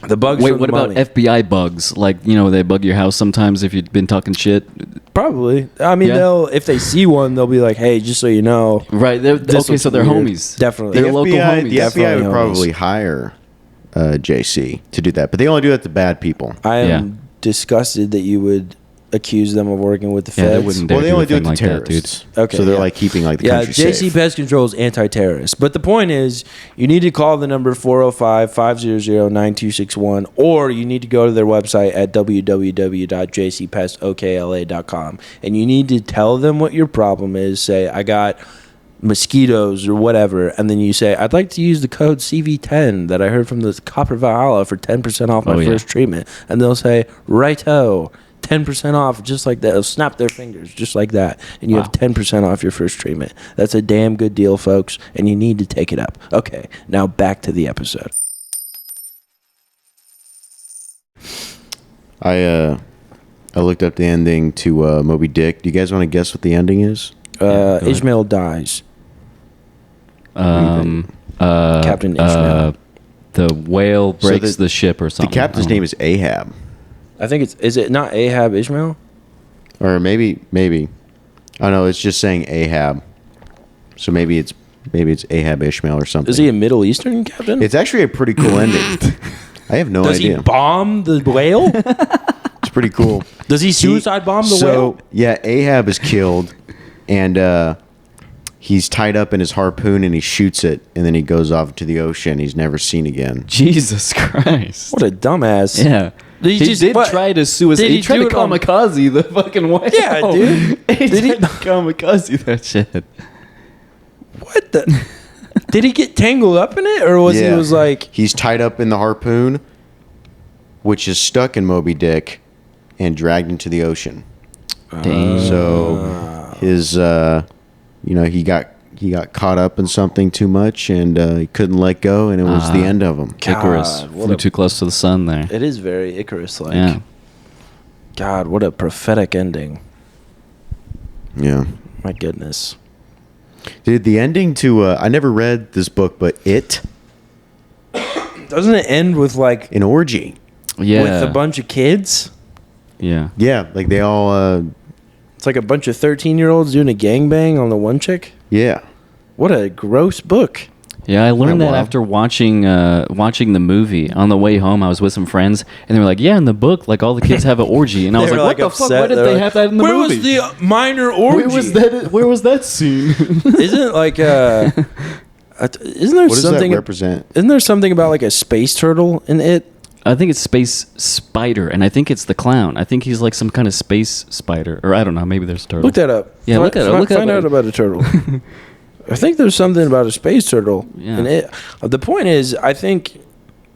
The bugs Wait, from what the about mummy. FBI bugs? Like, they bug your house sometimes if you've been talking shit. Probably. I mean, Yeah. if they see one, they'll be like, "Hey, just so you know." Right. This Okay, looks so they're weird. homies. Definitely. They're The local FBI, homies. the FBI Definitely would homies. probably hire JC to do that, but they only do that to bad people. I am Yeah. disgusted that you would accuse them of working with the Yeah, they feds. wouldn't Well, dare they do only a do it thing to like that, dude. terrorists. Okay, So they're yeah. like keeping like the Yeah, country JC safe. Pest Control is anti-terrorist. But the point is, you need to call the number 405-500-9261, or you need to go to their website at www.jcpestokla.com, and you need to tell them what your problem is. Say, I got mosquitoes or whatever, and then you say, I'd like to use the code CV10 that I heard from the Copper Valhalla for 10% off my Oh, yeah. first treatment. And they'll say, righto. 10% off, just like that. They'll snap their fingers, just like that. And you Wow. have 10% off your first treatment. That's a damn good deal, folks, and you need to take it up. Okay, now back to the episode. I looked up the ending to Moby Dick. Do you guys want to guess what the ending is? go ahead. Ishmael dies. Captain Ishmael. The whale So breaks the- the ship or The something. captain's name is Ahab, I think is it not Ahab Ishmael? or maybe. Oh no, it's just saying Ahab. So maybe it's Ahab Ishmael or something. Is he a Middle Eastern captain? It's actually a pretty cool ending. I have no Does idea. he bomb the whale? It's pretty cool. Does he suicide bomb the so, whale? yeah, Ahab is killed, and he's tied up in his harpoon, and he shoots it, and then he goes off to the ocean. He's never seen again. Jesus Christ. What a dumbass. Yeah. Did He just- did what? try to suicide. Did He he tried do to it on- kamikaze the fucking whale. Yeah, dude. He Did he- tried to kamikaze that shit. What the? Did he get tangled up in it, or was he was like? he's tied up in the harpoon, which is stuck in Moby Dick, and dragged into the ocean. Damn. So his, he got caught up in something too much, and he couldn't let go, and it was the end of him. Icarus God, what flew a- too close to the sun there. It is very Icarus-like. Yeah. God, what a prophetic ending. Yeah, My goodness. dude. The ending to I never read this book, but Doesn't it end with like an orgy. Yeah. with a bunch of kids? Yeah. Yeah, like they all. It's like a bunch of 13-year-olds doing a gangbang on the one chick. Yeah. What a gross book. Yeah, I learned Yeah, that wow. after watching the movie. On the way home, I was with some friends, and they were like, "Yeah, in the book, like all the kids have an orgy," and I was They like, were, "What the fuck? Why did They're they like, have that in the Where movie? was the minor orgy? Where was that scene?" Isn't it like isn't there What does something? that represent? Isn't there something about like a space turtle in it? I think it's Space Spider, and I think it's the clown. I think he's like some kind of space spider, or I don't know. Maybe there's a turtle. Look that up. Yeah, look it up. Look it Find up. out about a turtle. I think there's something about a space turtle Yeah. in it. The point is, I think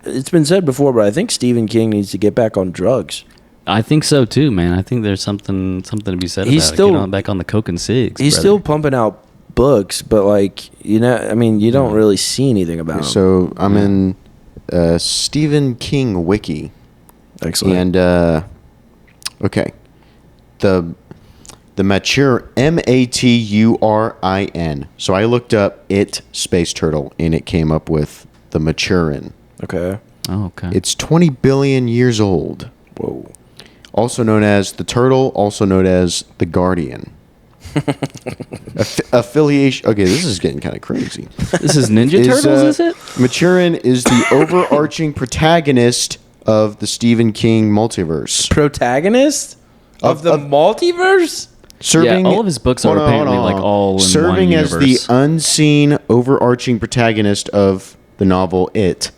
it's been said before, but I think Stephen King needs to get back on drugs. I think so too, man. I think there's something to be said He's about still- it. Get on back on the coke and cigs. He's brother. still pumping out books, but like you don't really see anything about him. So I'm in Stephen King wiki, Excellent. and okay, the Maturin. So I looked up it space turtle, and it came up with the Maturin. Okay. Oh, okay. It's 20 billion years old. Whoa. Also known as the turtle, also known as the guardian. Affiliation. Okay, this is getting kind of crazy. This is Ninja Turtles, is it? Maturin is the overarching protagonist of the Stephen King multiverse. Protagonist of the multiverse? Serving, Yeah, all of his books are apparently, like, all in serving one as the universe. unseen overarching protagonist of the novel It.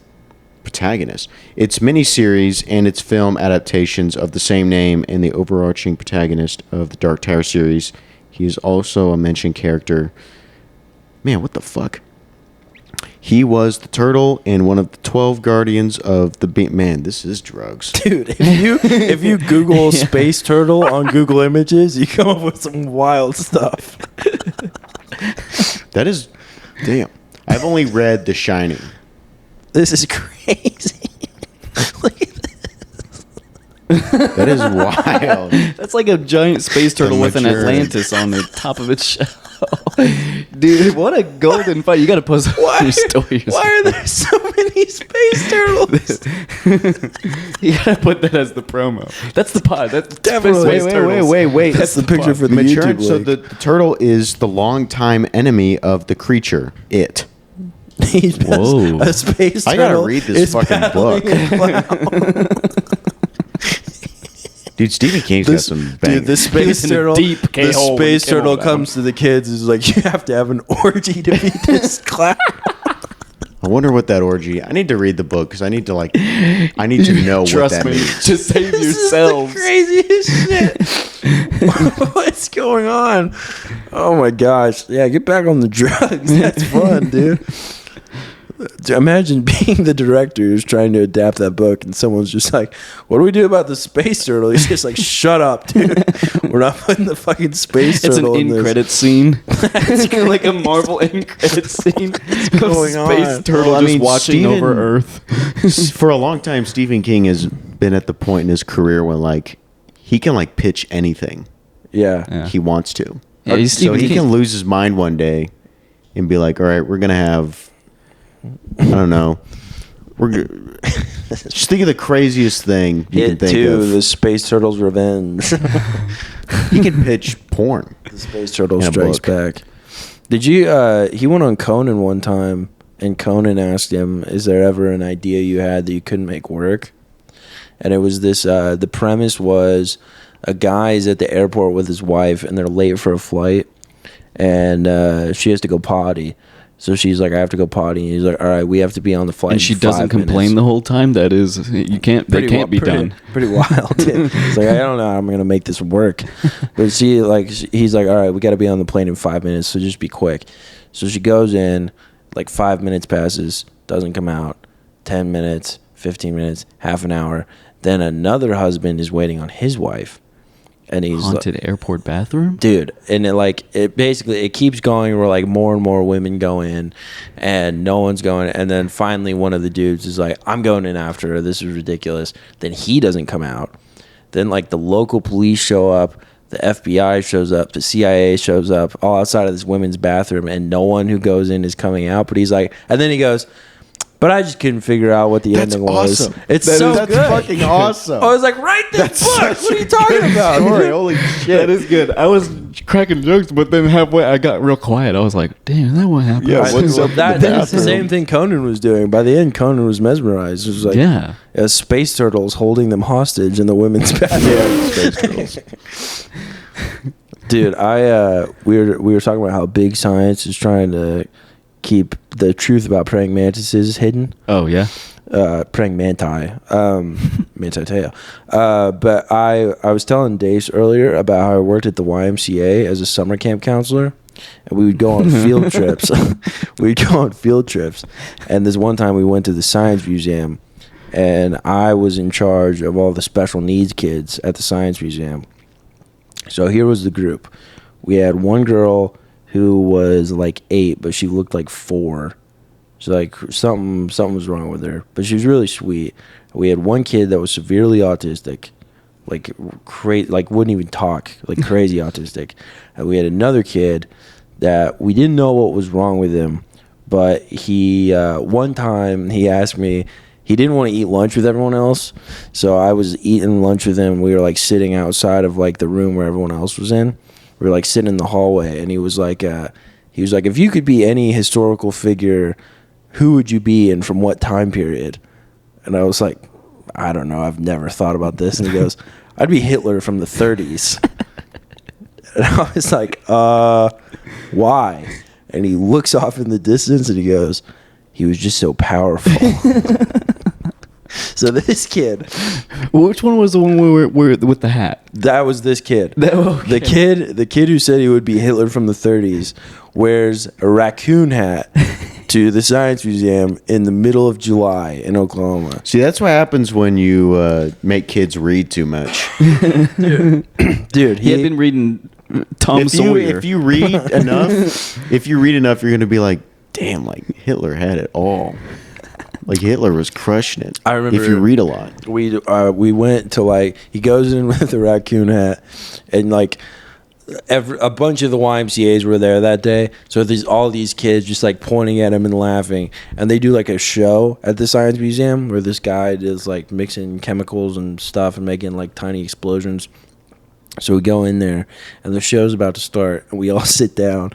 Protagonist. Its miniseries and its film adaptations of the same name, and the overarching protagonist of the Dark Tower series. He is also a mentioned character. Man, what the fuck? He was the turtle and one of the 12 guardians of the Man, this is drugs. Dude, if you Google space turtle on Google Images, you come up with some wild stuff. That is, damn. I've only read The Shining. This is crazy. Look at this. That is wild. That's like a giant space turtle with an Maturin. Atlantis on the top of its shell. Dude, what a golden fight. You got to post your stories. Why are there so many space turtles? You got to put that as the promo. That's the pod. That's Definitely. Space Turtles. Wait. That's the picture for the Maturin, YouTube so link. the turtle is the longtime enemy of the creature, It. He's Whoa. a space I turtle. gotta read this is fucking battling book. a clown. Dude, Stephen King's got some bangers. Dude, the space in a turtle, deep the K-hole when space he came turtle over that comes to the kids is like, you have to have an orgy to beat this clown. I wonder what that orgy. I need to read the book because I need to know what Trust that me. means. Just save yourselves. This is the craziest shit. What's going on? Oh my gosh. Yeah, get back on the drugs. That's fun, dude. Imagine being the director who's trying to adapt that book and someone's just like, what do we do about the space turtle? He's just like, shut up, dude. We're not putting the fucking space It's an turtle in this. in-credit scene. Like a Marvel in-credit scene. What's going Space on? Turtle Well, I just mean, watching Steven- over Earth. For a long time, Stephen King has been at the point in his career where like he can like pitch anything Yeah. he wants to. Yeah, he's So Stephen he King. can lose his mind one day and be like, all right, we're gonna have, I don't know, just think of the craziest thing you can Hit think 2, of. the space turtle's revenge. He can pitch porn. The space turtle In a strikes book. back. Did you? He went on Conan one time, and Conan asked him, "Is there ever an idea you had that you couldn't make work?" And it was this. The premise was a guy is at the airport with his wife, and they're late for a flight, and she has to go potty. So she's like, "I have to go potty." And he's like, "All right, we have to be on the flight." And she in doesn't 5 complain minutes. the whole time. That is, you can't. They can't be done. Pretty wild. It's like, I don't know how I'm gonna make this work, but he's like, all right, we got to be on the plane in 5 minutes, so just be quick. So she goes in, like 5 minutes passes, doesn't come out. 10 minutes, 15 minutes, half an hour. Then another husband is waiting on his wife, and he's Haunted airport bathroom. dude, and it basically keeps going where like more and more women go in and no one's going, and then finally one of the dudes is like, I'm going in after her, this is ridiculous. Then he doesn't come out. Then like the local police show up, the FBI shows up, the CIA shows up, all outside of this women's bathroom, and no one who goes in is coming out. But he's like, and then he goes, But I just couldn't figure out what the ending was. Awesome. It's That's good. fucking awesome. I was like, write this book. Such What are you a talking good about? story. Holy shit. That is good. I was cracking jokes, but then halfway I got real quiet. I was like, damn, is that what happened? Yeah, what's up in the That's the bathroom? same thing Conan was doing. By the end, Conan was mesmerized. It was like Yeah. space turtles holding them hostage in the women's bathroom. Space turtles. Dude, we were talking about how big science is trying to keep the truth about praying mantises hidden. Oh, yeah. Praying manti, manti teo. But I was telling Dace earlier about how I worked at the YMCA as a summer camp counselor, and we would go on field trips. And this one time we went to the Science Museum, and I was in charge of all the special needs kids at the Science Museum. So here was the group. We had one girl who was like 8, but she looked like 4. So like something was wrong with her, but she was really sweet. We had one kid that was severely autistic, like wouldn't even talk, like crazy autistic. And we had another kid that we didn't know what was wrong with him, but he one time he asked me. He didn't want to eat lunch with everyone else, so I was eating lunch with him. We were like sitting outside of like the room where everyone else was in. We were like sitting in the hallway, and he was like, if you could be any historical figure, who would you be and from what time period? And I was like, I don't know. I've never thought about this. And he goes, I'd be Hitler from the 30s. And I was like, why? And he looks off in the distance and he goes, he was just so powerful. So this kid, Which one was the one we were with the hat? that was this kid. Okay. The kid who said he would be Hitler from the 30s wears a raccoon hat to the Science Museum in the middle of July in Oklahoma. See, that's what happens when you make kids read too much. Dude, He had been reading Tom Sawyer. If you read enough, you're gonna be like, damn, like Hitler had it all. Like Hitler was crushing it. I remember if you read a lot. we went to like, he goes in with the raccoon hat, and like a bunch of the YMCA's were there that day. So there's all these kids just like pointing at him and laughing. And they do like a show at the Science Museum where this guy is like mixing chemicals and stuff and making like tiny explosions. So we go in there, and the show's about to start, and we all sit down.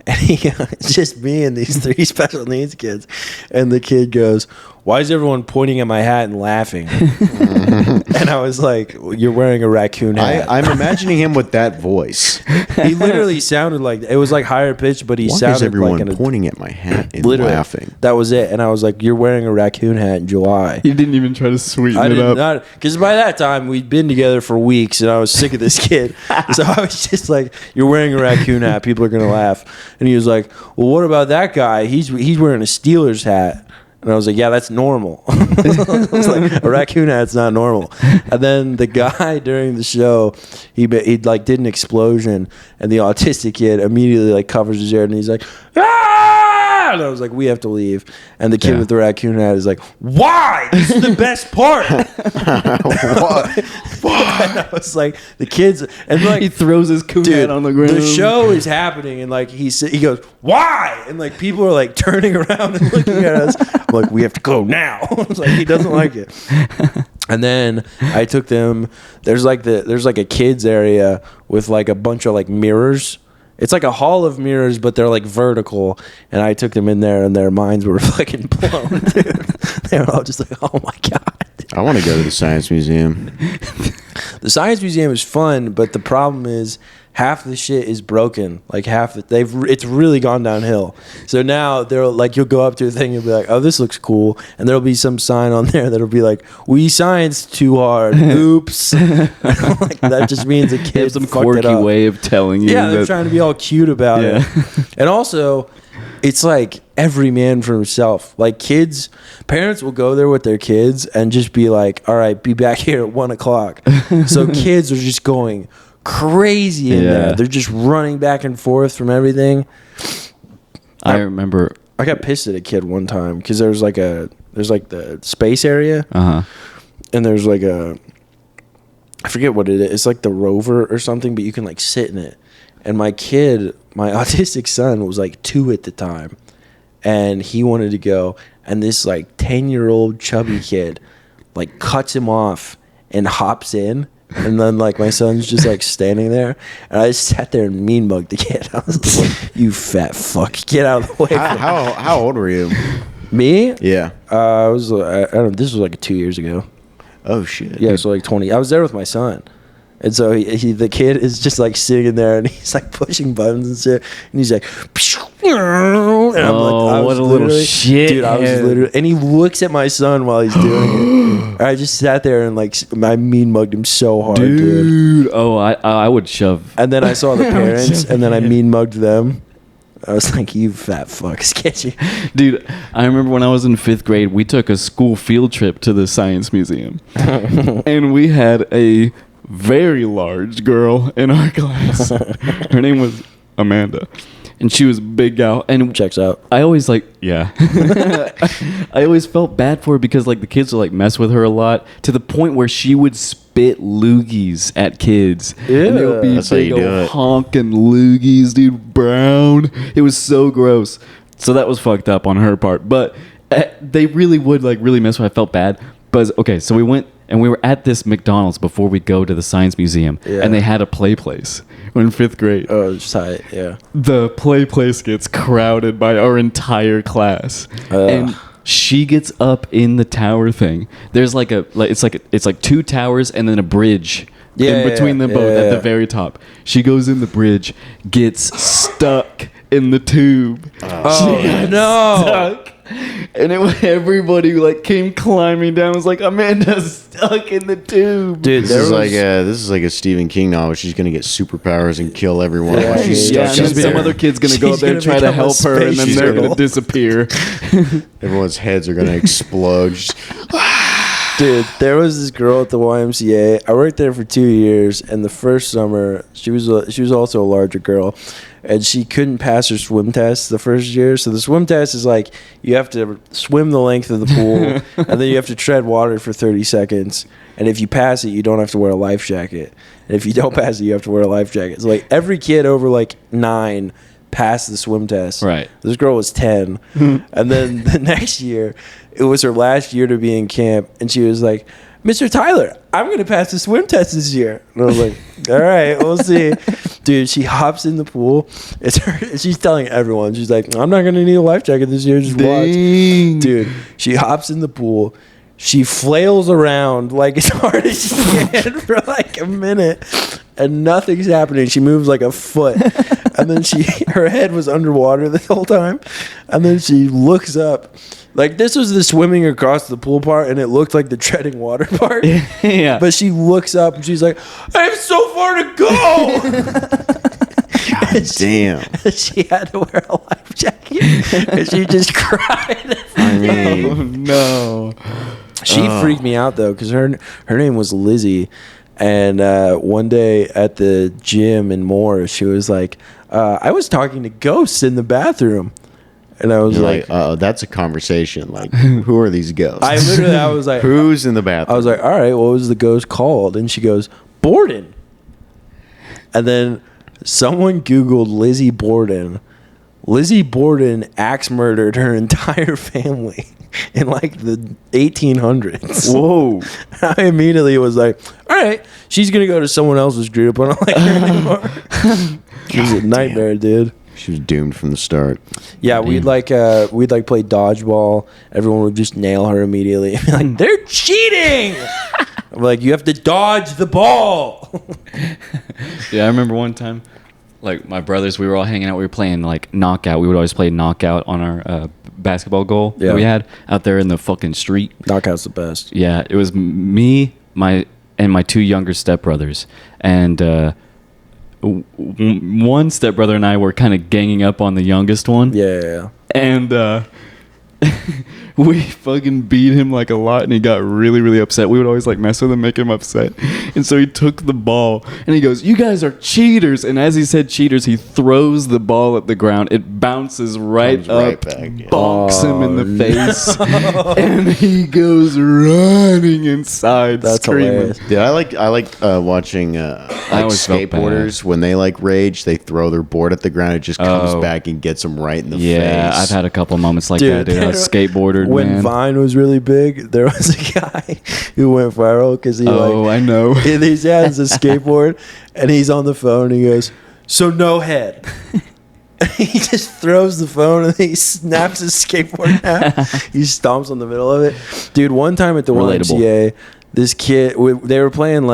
And it's just me and these 3 special needs kids. And the kid goes, why is everyone pointing at my hat and laughing? And I was like, you're wearing a raccoon hat. I'm imagining him with that voice. He literally sounded like, it was like higher pitched, but he Why sounded is everyone like pointing at my hat and literally laughing? That was it. And I was like, you're wearing a raccoon hat in July. You didn't even try to sweeten I it did up. not, because by that time we'd been together for weeks, and I was sick of this kid. So I was just like, "You're wearing a raccoon hat. People are gonna laugh." And he was like, "Well, what about that guy? He's wearing a Steelers hat." And I was like, "Yeah, that's normal." I was like, "A raccoon hat's not normal." And then the guy during the show, he like did an explosion, and the autistic kid immediately like covers his ear, and he's like, "Ah!" And I was like, we have to leave. And the kid with the raccoon hat is like, why? This is the best part. Why? And I was like, the kids, and like, He throws his coon dude, hat on the ground. the show is happening, and like he goes, why? And like people are like turning around and looking at us. I'm like, we have to go now. I was like, he doesn't like it. And then I took them. There's like a kids area with like a bunch of like mirrors. It's like a hall of mirrors, but they're like vertical. And I took them in there, and their minds were fucking blown, dude. They were all just like, "Oh my god!" I want to go to the Science Museum. The Science Museum is fun, but the problem is half the shit is broken. Like it's really gone downhill. So now they're like, you'll go up to a thing and be like, "Oh, this looks cool," and there'll be some sign on there that'll be like, "We science too hard. Oops." Like, that just means a They kid have some fucked quirky it up. way of telling you. Yeah, they're that- trying to be all cute about Yeah. it. And also, it's like every man for himself. Like parents will go there with their kids and just be like, "All right, be back here at 1:00." So kids are just going crazy in there. They're just running back and forth from everything. I remember. I got pissed at a kid one time because there's like the space area, and there's like I forget what it is. It's like the rover or something, but you can like sit in it. And my autistic son was like 2 at the time. and he wanted to go, and this like 10-year-old chubby kid like cuts him off and hops in, and then like my son's just like standing there, and I just sat there and mean mugged the kid. I was like, "You fat fuck, get out of the way!" How old were you? Me? Yeah. I was I don't know. This was like 2 years ago. Oh shit. Yeah, so like 20. I was there with my son. And so the kid is just like sitting there and he's like pushing buttons and shit. And he's like, and I'm like, what a little shit. Dude, I was literally, and he looks at my son while he's doing it. I just sat there and like, I mean mugged him so hard, dude. Oh, I would shove. And then I saw the parents and then I mean mugged them. I was like, you fat fucks, get you. Dude, I remember when I was in 5th grade, we took a school field trip to the Science Museum. And we had a very large girl in our class. Her name was Amanda. And she was a big gal. And Checks out. I always like, yeah. I always felt bad for her because like the kids would like mess with her a lot to the point where she would spit loogies at kids. Yeah. And they would be That's how big you do old it. honking loogies, dude, brown. It was so gross. So that was fucked up on her part. But they really would like really mess with her. I felt bad. But okay, so we went and we were at this McDonald's before we go to the Science Museum. Yeah. And they had a play place. We're in 5th grade. Oh, just tight, yeah. The play place gets crowded by our entire class, and she gets up in the tower thing. There's like it's like 2 towers and then a bridge in between them both at the very top. She goes in the bridge, gets stuck in the tube. Oh, no. Stuck. And everybody like came climbing down. It was like Amanda's stuck in the tube. Dude, This is like a Stephen King novel. She's gonna get superpowers and kill everyone while she's Yeah, stuck and up then some there. other kid's gonna go She's up there and gonna try to become a help her, and then space they're gonna turtle. disappear. Everyone's heads are gonna explode. Just- Dude, there was this girl at the YMCA. I worked there for 2 years, and the first summer, she was also a larger girl, and she couldn't pass her swim test the first year. So the swim test is like you have to swim the length of the pool, and then you have to tread water for 30 seconds. And if you pass it, you don't have to wear a life jacket. And if you don't pass it, you have to wear a life jacket. So like every kid over like 9 passed the swim test. Right. This girl was 10. And then the next year, it was her last year to be in camp. And she was like, Mr. Tyler, I'm going to pass the swim test this year. And I was like, all right, we'll see. Dude, she hops in the pool. It's her. She's telling everyone. She's like, I'm not going to need a life jacket this year. Just watch. Dude, she hops in the pool. She flails around like as hard as she can for like a minute, and nothing's happening. She moves like a foot, and then her head was underwater the whole time, and then she looks up. Like this was the swimming across the pool part, and it looked like the treading water part. Yeah. But she looks up and she's like, "I have so far to go." God damn. She had to wear a life jacket, and she just cried. I mean, Oh no. She freaked me out though, because her name was Lizzie, and one day at the gym in Moore, she was like, "I was talking to ghosts in the bathroom," and I was you're like, like, that's a conversation. Like, who are these ghosts? I was like, Who's in the bathroom? I was like, all right, what was the ghost called? And she goes, Borden. And then someone Googled Lizzie Borden. Lizzie Borden axe murdered her entire family in like the 1800s. Whoa. I immediately was like, all right, she's going to go to someone else's group. I don't like her anymore. It was a nightmare, dude. She was doomed from the start. Yeah, we'd like play dodgeball. Everyone would just nail her immediately. Like, they're cheating. I'm like, you have to dodge the ball. Yeah, I remember one time, like my brothers, we were all hanging out. We were playing like knockout. We would always play knockout on our basketball goal that we had out there in the fucking street. Knockout's the best. Yeah, it was me, my 2 younger stepbrothers, and one stepbrother and I were kind of ganging up on the youngest one. Yeah. And we fucking beat him like a lot, and he got really, really upset. We would always like mess with him, make him upset. And so he took the ball and he goes, "You guys are cheaters." And as he said cheaters, he throws the ball at the ground. It bounces right Comes up, right back, yeah. bonks him in the face, and he goes running inside, That's screaming. hilarious. Yeah, I like watching like always felt skateboarders when they like rage. They throw their board at the ground. It just comes Oh. back and gets them right in the Yeah, face. I've had a couple moments like that, dude. I was skateboardered, when man. Vine was really big, there was a guy who went viral because he I know. he has a skateboard and he's on the phone and he goes, "So no head." He just throws the phone and he snaps his skateboard in half. He stomps on the middle of it. Dude, one time at the Relatable. YMCA, this kid, they were playing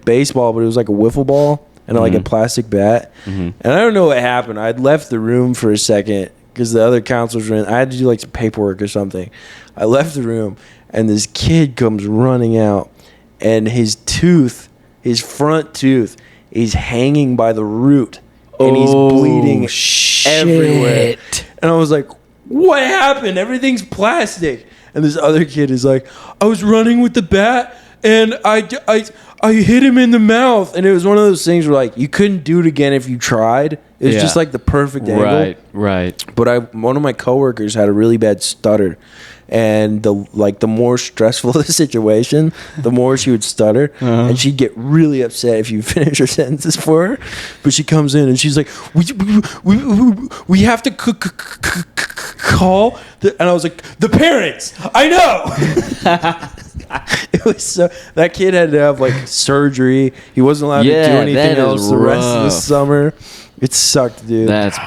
baseball, but it was like a wiffle ball and like a plastic bat. And I don't know what happened. I'd left the room for a second because the other counselors were in. I had to do like some paperwork or something. I left the room and this kid comes running out and his front tooth is hanging by the root. And he's bleeding everywhere. And I was like, "What happened? Everything's plastic." And this other kid is like, "I was running with the bat and I hit him in the mouth." And it was one of those things where like you couldn't do it again if you tried. It was just like the perfect angle. Right. But one of my coworkers had a really bad stutter. And the more stressful the situation, the more she would stutter, and she'd get really upset if you finish her sentences for her. But she comes in and she's like, "We have to call," and I was like, "The parents, I know." It was so that kid had to have like surgery. He wasn't allowed to do anything that is else the rest of the rough. summer. It sucked, dude. That's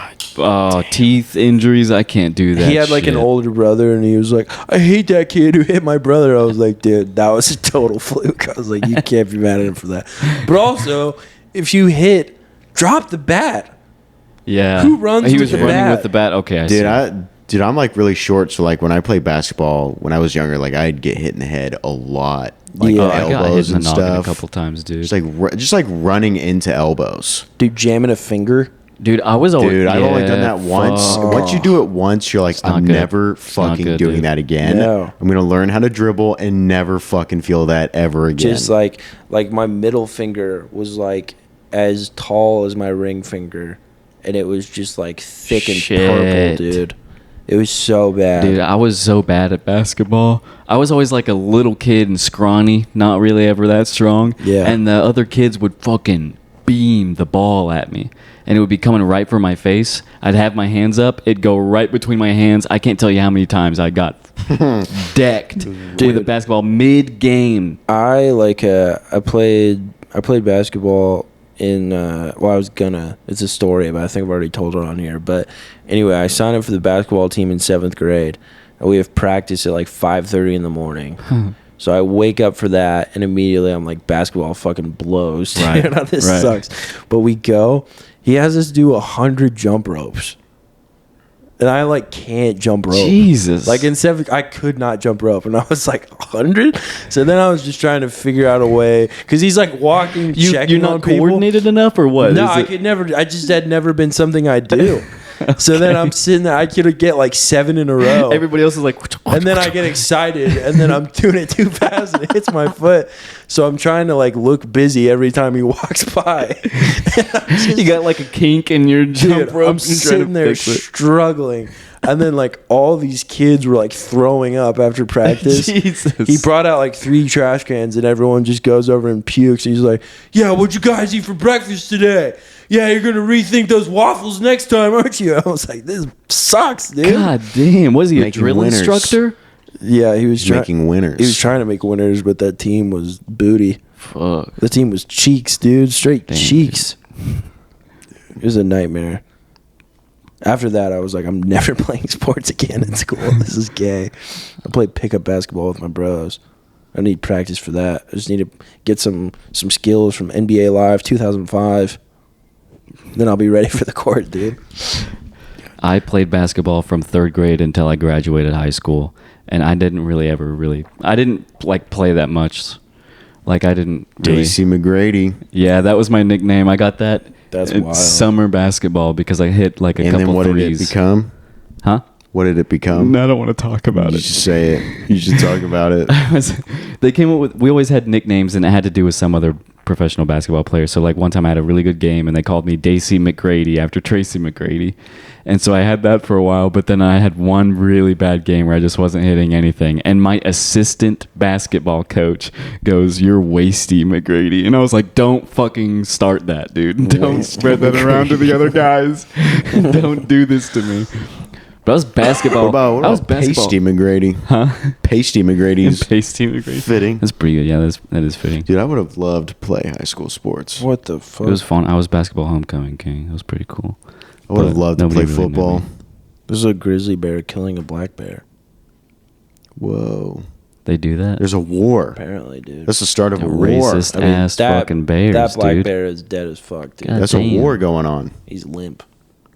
teeth injuries. I can't do that. He had like an shit. older brother, and he was like, "I hate that kid who hit my brother." I was like, "Dude, that was a total fluke." I was like, "You can't be mad at him for that." But also, if you hit, drop the bat. Yeah. Who runs He with was the running bat? with the bat. Okay, I see. Dude, I'm like really short, so like when I played basketball when I was younger, like I'd get hit in the head a lot, like Yeah. I got hit elbows in the and noggin a stuff. couple times, dude. Just like running into elbows. Dude, jamming a finger. Dude, I was always. Dude, I've only done that once. fuck. Once you do it once, you're like, not I'm good. never It's not fucking good, doing dude. that again. No. I'm gonna learn how to dribble and never fucking feel that ever again. Just like my middle finger was like as tall as my ring finger, and it was just like thick and purple, Shit. dude. It was so bad. Dude, I was so bad at basketball. I was always like a little kid and scrawny, not really ever that strong. Yeah. And the other kids would fucking beam the ball at me. And it would be coming right for my face. I'd have my hands up. It'd go right between my hands. I can't tell you how many times I got decked with a basketball mid-game. I played basketball in it's a story, but I think I've already told it on here. But anyway, I signed up for the basketball team in 7th grade, and we have practice at like 5:30 in the morning. So I wake up for that, and immediately I'm like, basketball fucking blows. Right, This right. sucks. But we go. He has us do 100 jump ropes. And I like can't jump rope. Jesus. Like in 7th, I could not jump rope, and I was like 100. So then I was just trying to figure out a way because he's like walking, checking You're on not people. coordinated enough or what? No, Is I it- could never. I just had never been something I do. So then I'm sitting there. I could get like 7 in a row. Everybody else is like, And then I get excited, and then I'm doing it too fast, and it hits my foot. So I'm trying to like look busy every time he walks by. you got like a kink in your jump Dude, rope. I'm and trying to sitting there fix it. struggling. And then like all these kids were like throwing up after practice. Jesus. He brought out like 3 trash cans, and everyone just goes over and pukes. He's like, "Yeah, what'd you guys eat for breakfast today? Yeah, you're gonna rethink those waffles next time, aren't you?" I was like, "This sucks, dude." God damn. Was he a Making drill winners. instructor? Yeah, he was making winners. He was trying to make winners, but that team was booty. Fuck. The team was cheeks, dude. Straight Damn, cheeks. It was a nightmare. After that, I was like, I'm never playing sports again in school. This is gay. I played pickup basketball with my bros. I need practice for that. I just need to get some skills from NBA Live 2005. Then I'll be ready for the court, dude. I played basketball from 3rd grade until I graduated high school, and I didn't really I didn't like play that much. Like I didn't really. Dace McGrady. Yeah, that was my nickname. I got that. That's in wild. Summer basketball because I hit like a And couple then what threes. did it become? Huh? What did it become? I don't want to talk about You it. should say it. You should talk about it. They came up with, we always had nicknames, and it had to do with some other professional basketball player. So like one time I had a really good game, and they called me Dace McGrady after Tracy McGrady. And so I had that for a while, but then I had one really bad game where I just wasn't hitting anything. And my assistant basketball coach goes, "You're wasty, McGrady." And I was like, don't fucking start that, dude. Don't spread that around to the other guys. Don't do this to me. But I was basketball. What I was about Pasty McGrady? Huh? Pasty McGrady's Pasty McGrady. fitting. That's pretty good. Yeah, that is fitting. Dude, I would have loved to play high school sports. What the fuck? It was fun. I was basketball homecoming king. It was pretty cool. I would have But loved to nobody play really knew football. me. This is a grizzly bear killing a black bear. Whoa. They do that. There's a war. Apparently, dude. That's the start of A a war. racist ass fucking bears, That black dude. bear is dead as fuck, dude. God That's damn. a war going on. He's limp.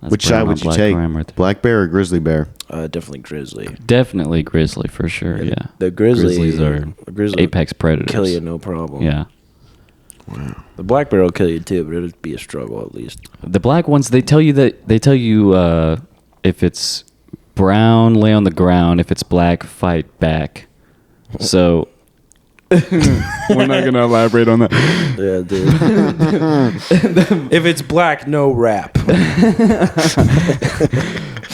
That's Which brown side on would you black take? crime right there. Black bear or grizzly bear? Definitely grizzly. Definitely grizzly for sure. Yeah. The grizzly, Grizzlies are the grizzly apex predators. kill you no problem. Yeah. The black bear will kill you too, but it'll be a struggle at least. The black ones, they tell you if it's brown, lay on the ground. If it's black, fight back. So we're not gonna elaborate on that. Yeah, dude. If it's black, no rap.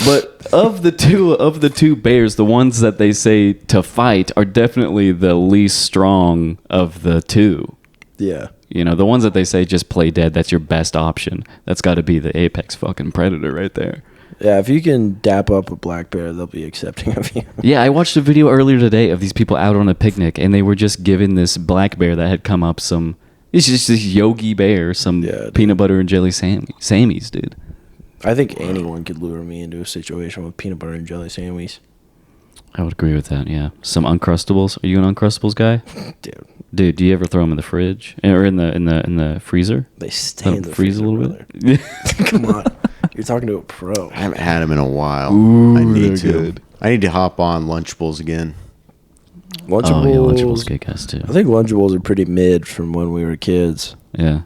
But of the two bears, the ones that they say to fight are definitely the least strong of the two. Yeah. You know, the ones that they say just play dead, that's your best option. That's got to be the apex fucking predator right there. Yeah, if you can dap up a black bear, they'll be accepting of you. Yeah, I watched a video earlier today of these people out on a picnic, and they were just giving this black bear that had come up some... It's just this Yogi bear, some peanut butter and jelly Sammys, dude. I think anyone could lure me into a situation with peanut butter and jelly sandwiches. I would agree with that, yeah. Some Uncrustables. Are you an Uncrustables guy? Dude, do you ever throw them in the fridge? Or in the freezer? They stay in the freeze freezer a little brother. bit? Come on. You're talking to a pro. I haven't had them in a while. Ooh, I need they're to. good. I need to hop on Lunchables again. Lunchables. Oh, yeah, Lunchables kick ass too. I think Lunchables are pretty mid from when we were kids. Yeah.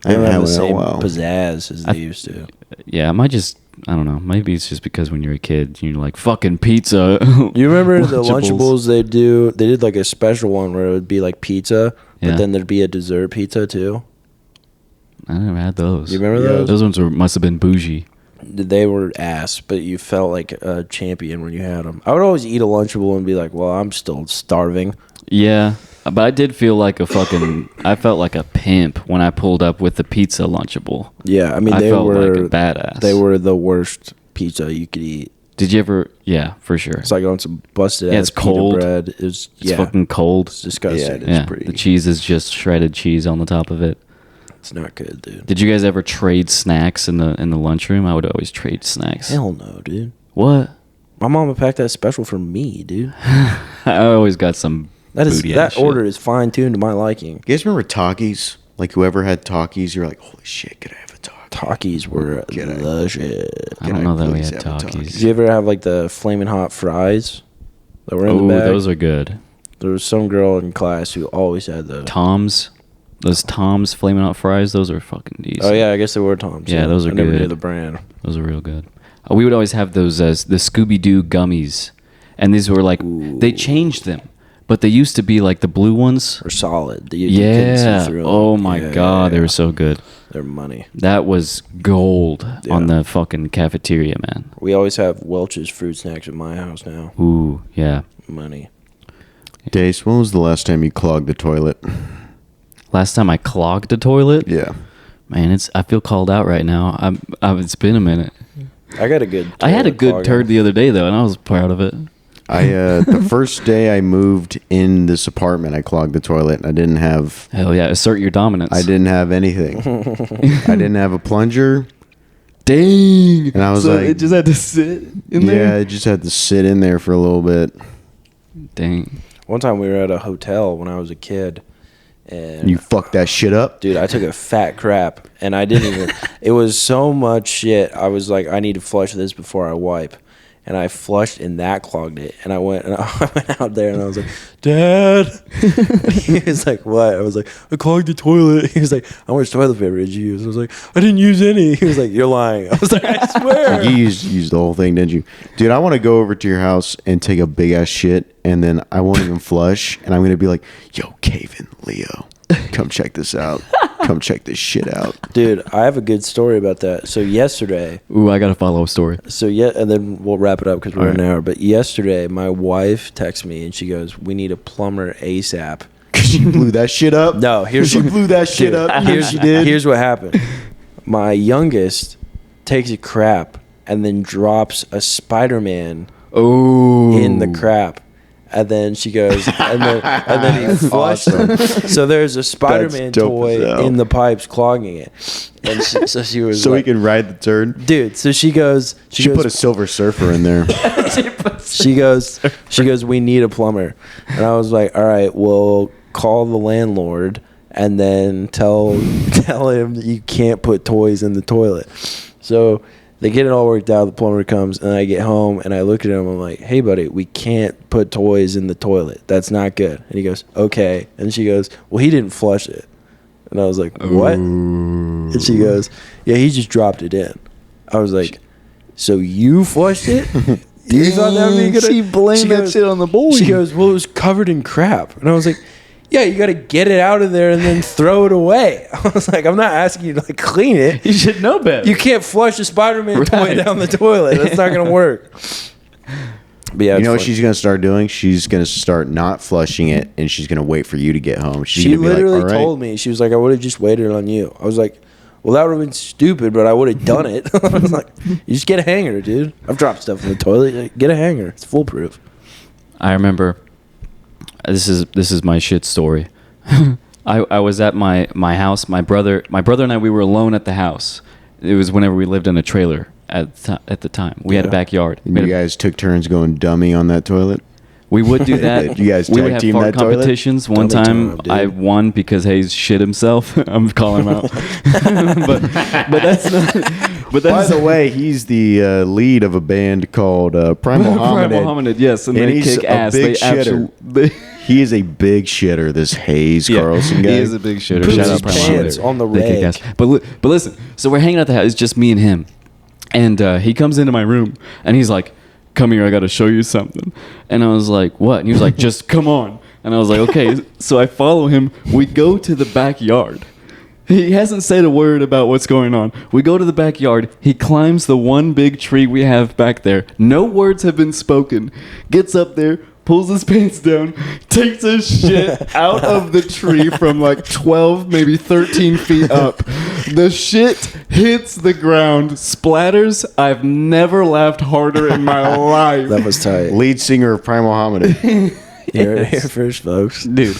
I They haven't don't had have one the in a same while. pizzazz as they used to. Yeah, I don't know. Maybe it's just because when you're a kid, you're like, fucking pizza. You remember the Lunchables they did like a special one where it would be like pizza, but Yeah. then there'd be a dessert pizza too. I never had those. You remember those? Those ones must have been bougie. They were ass, but you felt like a champion when you had them. I would always eat a Lunchable and be like, well, I'm still starving. Yeah, but I did feel like I felt like a pimp when I pulled up with the pizza Lunchable. Yeah, I mean, I they felt were like a badass. They were the worst pizza you could eat. Did you ever? Yeah, for sure. It's like on some busted Yeah, ass it's cold. pita bread. It's fucking cold. It's disgusting. Yeah, Yeah, pretty- the cheese is just shredded cheese on the top of it. It's not good, dude. Did you guys ever trade snacks in the lunchroom? I would always trade snacks. Hell no, dude. What? My mama packed that special for me, dude. I always got some booty ass That shit. order is fine tuned to my liking. You guys remember Takis? Like whoever had Takis, you're like, holy shit, could I have a Taki? Takis were Get it. the shit. I don't know that we please had have a Takis. Did you ever have like the flaming hot fries that were in Oh, the bag? those are good. There was some girl in class who always had the. Tom's, those Tom's Flamin' Hot fries, those are fucking decent. Oh yeah, I guess they were Tom's. Yeah, those are I never good. knew the brand. Those are real good. We would always have those the Scooby-Doo gummies, and these were like they changed them, but they used to be like the blue ones. Or solid. You couldn't Yeah. see through them. Oh my Yeah, god, they yeah. were so good. They're money. That was gold on Yeah. the fucking cafeteria, man. We always have Welch's fruit snacks at my house now. Ooh, yeah. Money. Dace, when was the last time you clogged the toilet? Last time I clogged a toilet, Yeah. man, I feel called out right now. It's been a minute. I got a good. I had a toilet good clogger. turd the other day though, and I was proud of it. I the first day I moved in this apartment, I clogged the toilet. And I didn't have Hell yeah, assert your dominance. anything. I didn't have a plunger. Dang. And I was So like- it just had to sit in Yeah, there. I just had to sit in there for a little bit. Dang. One time we were at a hotel when I was a kid, and You fucked that shit up. dude, I took a fat crap, and I didn't even. It was so much shit. I was like, I need to flush this before I wipe, and I flushed and that clogged it. And I went out there and I was like, Dad. He was like, what? I was like, I clogged the toilet. He was like, how much toilet paper did you use? I was like, I didn't use any. He was like, you're lying. I was like, I swear. You used the whole thing, didn't you? Dude, I want to go over to your house and take a big ass shit, and then I won't even flush, and I'm going to be like, yo, Caven, Leo, come check this out. Come check this shit out. Dude, I have a good story about that. So yesterday, Ooh, I got a follow-up story. and then we'll wrap it up because we're an hour. But yesterday, my wife texted me and she goes, "We need a plumber ASAP." She blew that shit up. No, she blew that shit up. Here's what happened. My youngest takes a crap and then drops a Spider-Man in the crap. And then she goes, and then he flushed him. So there's a Spider-Man toy in the pipes clogging it. And so she was so he can ride the turd. Dude, so she goes, she put a Silver Surfer in there. she goes, we need a plumber. And I was like, all right, well, call the landlord and then tell him that you can't put toys in the toilet. So they get it all worked out. The plumber comes, and I get home, and I look at him. I'm like, hey, buddy, we can't put toys in the toilet. That's not good. And he goes, okay. And she goes, well, he didn't flush it. And I was like, what? And she goes, yeah, he just dropped it in. I was like, so you flushed it? You thought that would be good? She blamed that shit on the boy. She goes, well, it was covered in crap. And I was like, yeah, you got to get it out of there and then throw it away. I was like, I'm not asking you to like clean it. You should know better. You can't flush a Spider-Man toy down the toilet. That's not going to work. But yeah, you know what she's going to start doing? She's going to start not flushing it, and she's going to wait for you to get home. She literally told me, she was like, I would have just waited on you. I was like, well, that would have been stupid, but I would have done it. I was like, you just get a hanger, dude. I've dropped stuff in the toilet. Get a hanger. It's foolproof. I remember. This is my shit story. I was at my house. My brother and I, we were alone at the house. It was whenever we lived in a trailer at the time. We had a backyard. And you guys took turns going dummy on that toilet? We would do that. You guys we would tag have team fart that toilet? competitions. One Dummy time time, I dude. won because Hayes shit himself. I'm calling him out. but that's not. But By that's the way, he's the lead of a band called Primal Hominid. Primal Hominid, yes, and And they he's kick a ass. big They shitter. absolutely. He is a big shitter, this Hayes Carlson guy. He is a big shitter. Put Shout his out Primal pants Hominid. on the They kick rag. ass. But listen, so we're hanging out at the house. It's just me and him. And he comes into my room, and he's like, come here, I got to show you something. And I was like, what? And he was like, just come on. And I was like, okay. So I follow him. We go to the backyard. He hasn't said a word about what's going on. We go to the backyard. He climbs the one big tree we have back there. No words have been spoken. Gets up there, pulls his pants down, takes his shit out of the tree from like 12, maybe 13 feet up. The shit hits the ground, splatters. I've never laughed harder in my life. That was tight. Lead singer of Primal Hominid. Here first, folks. Dude,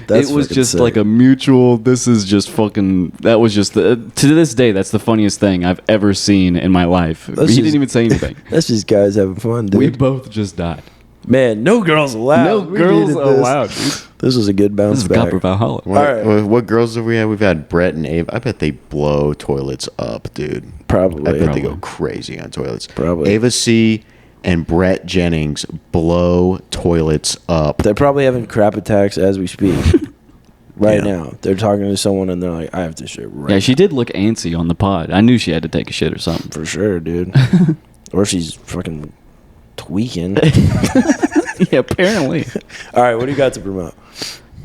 That's it was fucking just sick. like a mutual, this is just fucking, that was just, to this day, that's the funniest thing I've ever seen in my life. He just- didn't even say anything. That's just guys having fun, dude. We both just died. Man, no girls allowed. No We girls needed this. allowed, dude. This was a good bounce This is back. Copper Valhalla. What girls have we had? We've had Brett and Ava. I bet they blow toilets up, dude. Probably. I bet they go crazy on toilets. Probably. Ava C. and Brett Jennings blow toilets up. They're probably having crap attacks as we speak. Right now. They're talking to someone and they're like, I have to shit right Yeah, she did look antsy on the pod. I knew she had to take a shit or something. for sure, dude. Or she's fucking tweaking. Yeah, apparently. All right, what do you got to promote?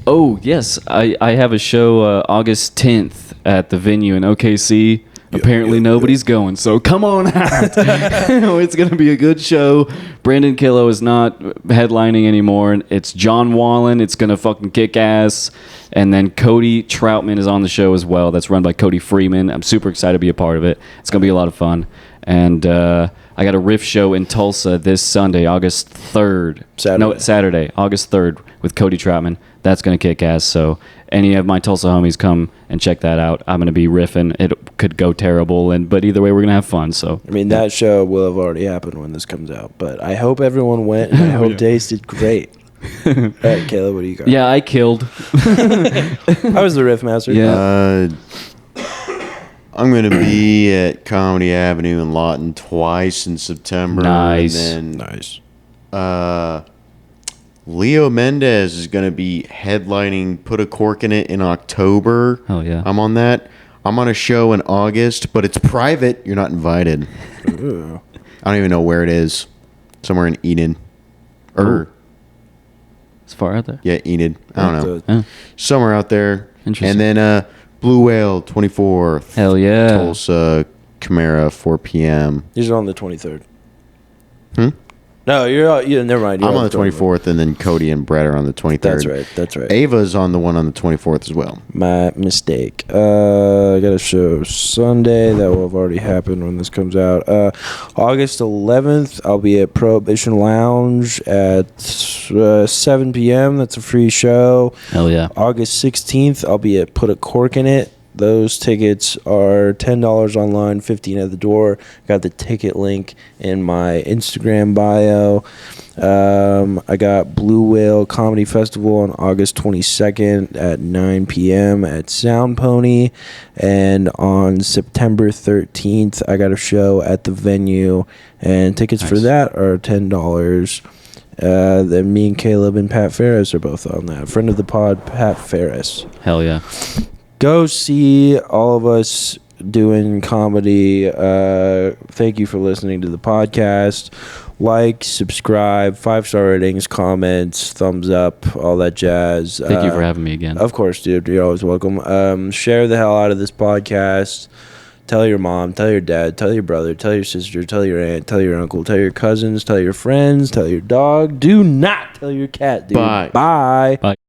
Oh, yes. I have a show August 10th at the venue in OKC. Apparently nobody's going, so come on out. It's going to be a good show. Brandon Killo is not headlining anymore. It's John Wallen. It's going to fucking kick ass. And then Cody Troutman is on the show as well. That's run by Cody Freeman. I'm super excited to be a part of it. It's going to be a lot of fun. And I got a riff show in Tulsa this Sunday, August 3rd. Saturday, August 3rd with Cody Troutman. That's going to kick ass. So any of my Tulsa homies come and check that out. I'm going to be riffing. It could go terrible, but either way, we're going to have fun. So I mean, that show will have already happened when this comes out. But I hope everyone went, and I hope Dace did great. All right, Caleb, what do you got? yeah, I killed. I was the riff master. Yeah. I'm going to be at Comedy Avenue in Lawton twice in September. Nice. And then, Nice. Leo Mendez is going to be headlining Put a Cork in It in October. Oh, yeah. I'm on that. I'm on a show in August, but it's private. You're not invited. Ooh. I don't even know where it is. Somewhere in Enid. Or, It's far out there. yeah, Enid. I don't know. Yeah. Somewhere out there. Interesting. And then Blue Whale, 24th. Hell yeah. Tulsa, Camara, 4 p.m. He's on the 23rd. Hmm? No, never mind. You're I'm on the 24th, and then Cody and Brett are on the 23rd. That's right. Ava's on the one on the 24th as well. My mistake. I got a show Sunday that will have already happened when this comes out. August 11th, I'll be at Prohibition Lounge at 7 p.m. That's a free show. Hell yeah. August 16th, I'll be at Put a Cork in It. Those tickets are $10 online, $15 at the door. Got the ticket link in my Instagram bio. I got Blue Whale Comedy Festival on August 22nd at 9 p.m. at Sound Pony. And on September 13th, I got a show at the venue. And tickets for that are $10. Then me and Caleb and Pat Ferris are both on that. Friend of the pod, Pat Ferris. Hell yeah. Go see all of us doing comedy. Thank you for listening to the podcast. Like, subscribe, 5-star ratings, comments, thumbs up, all that jazz. Thank you for having me again. Of course, dude. You're always welcome. Share the hell out of this podcast. Tell your mom, tell your dad, tell your brother, tell your sister, tell your aunt, tell your uncle, tell your cousins, tell your friends, tell your dog. Do not tell your cat, dude. Bye. Bye. Bye.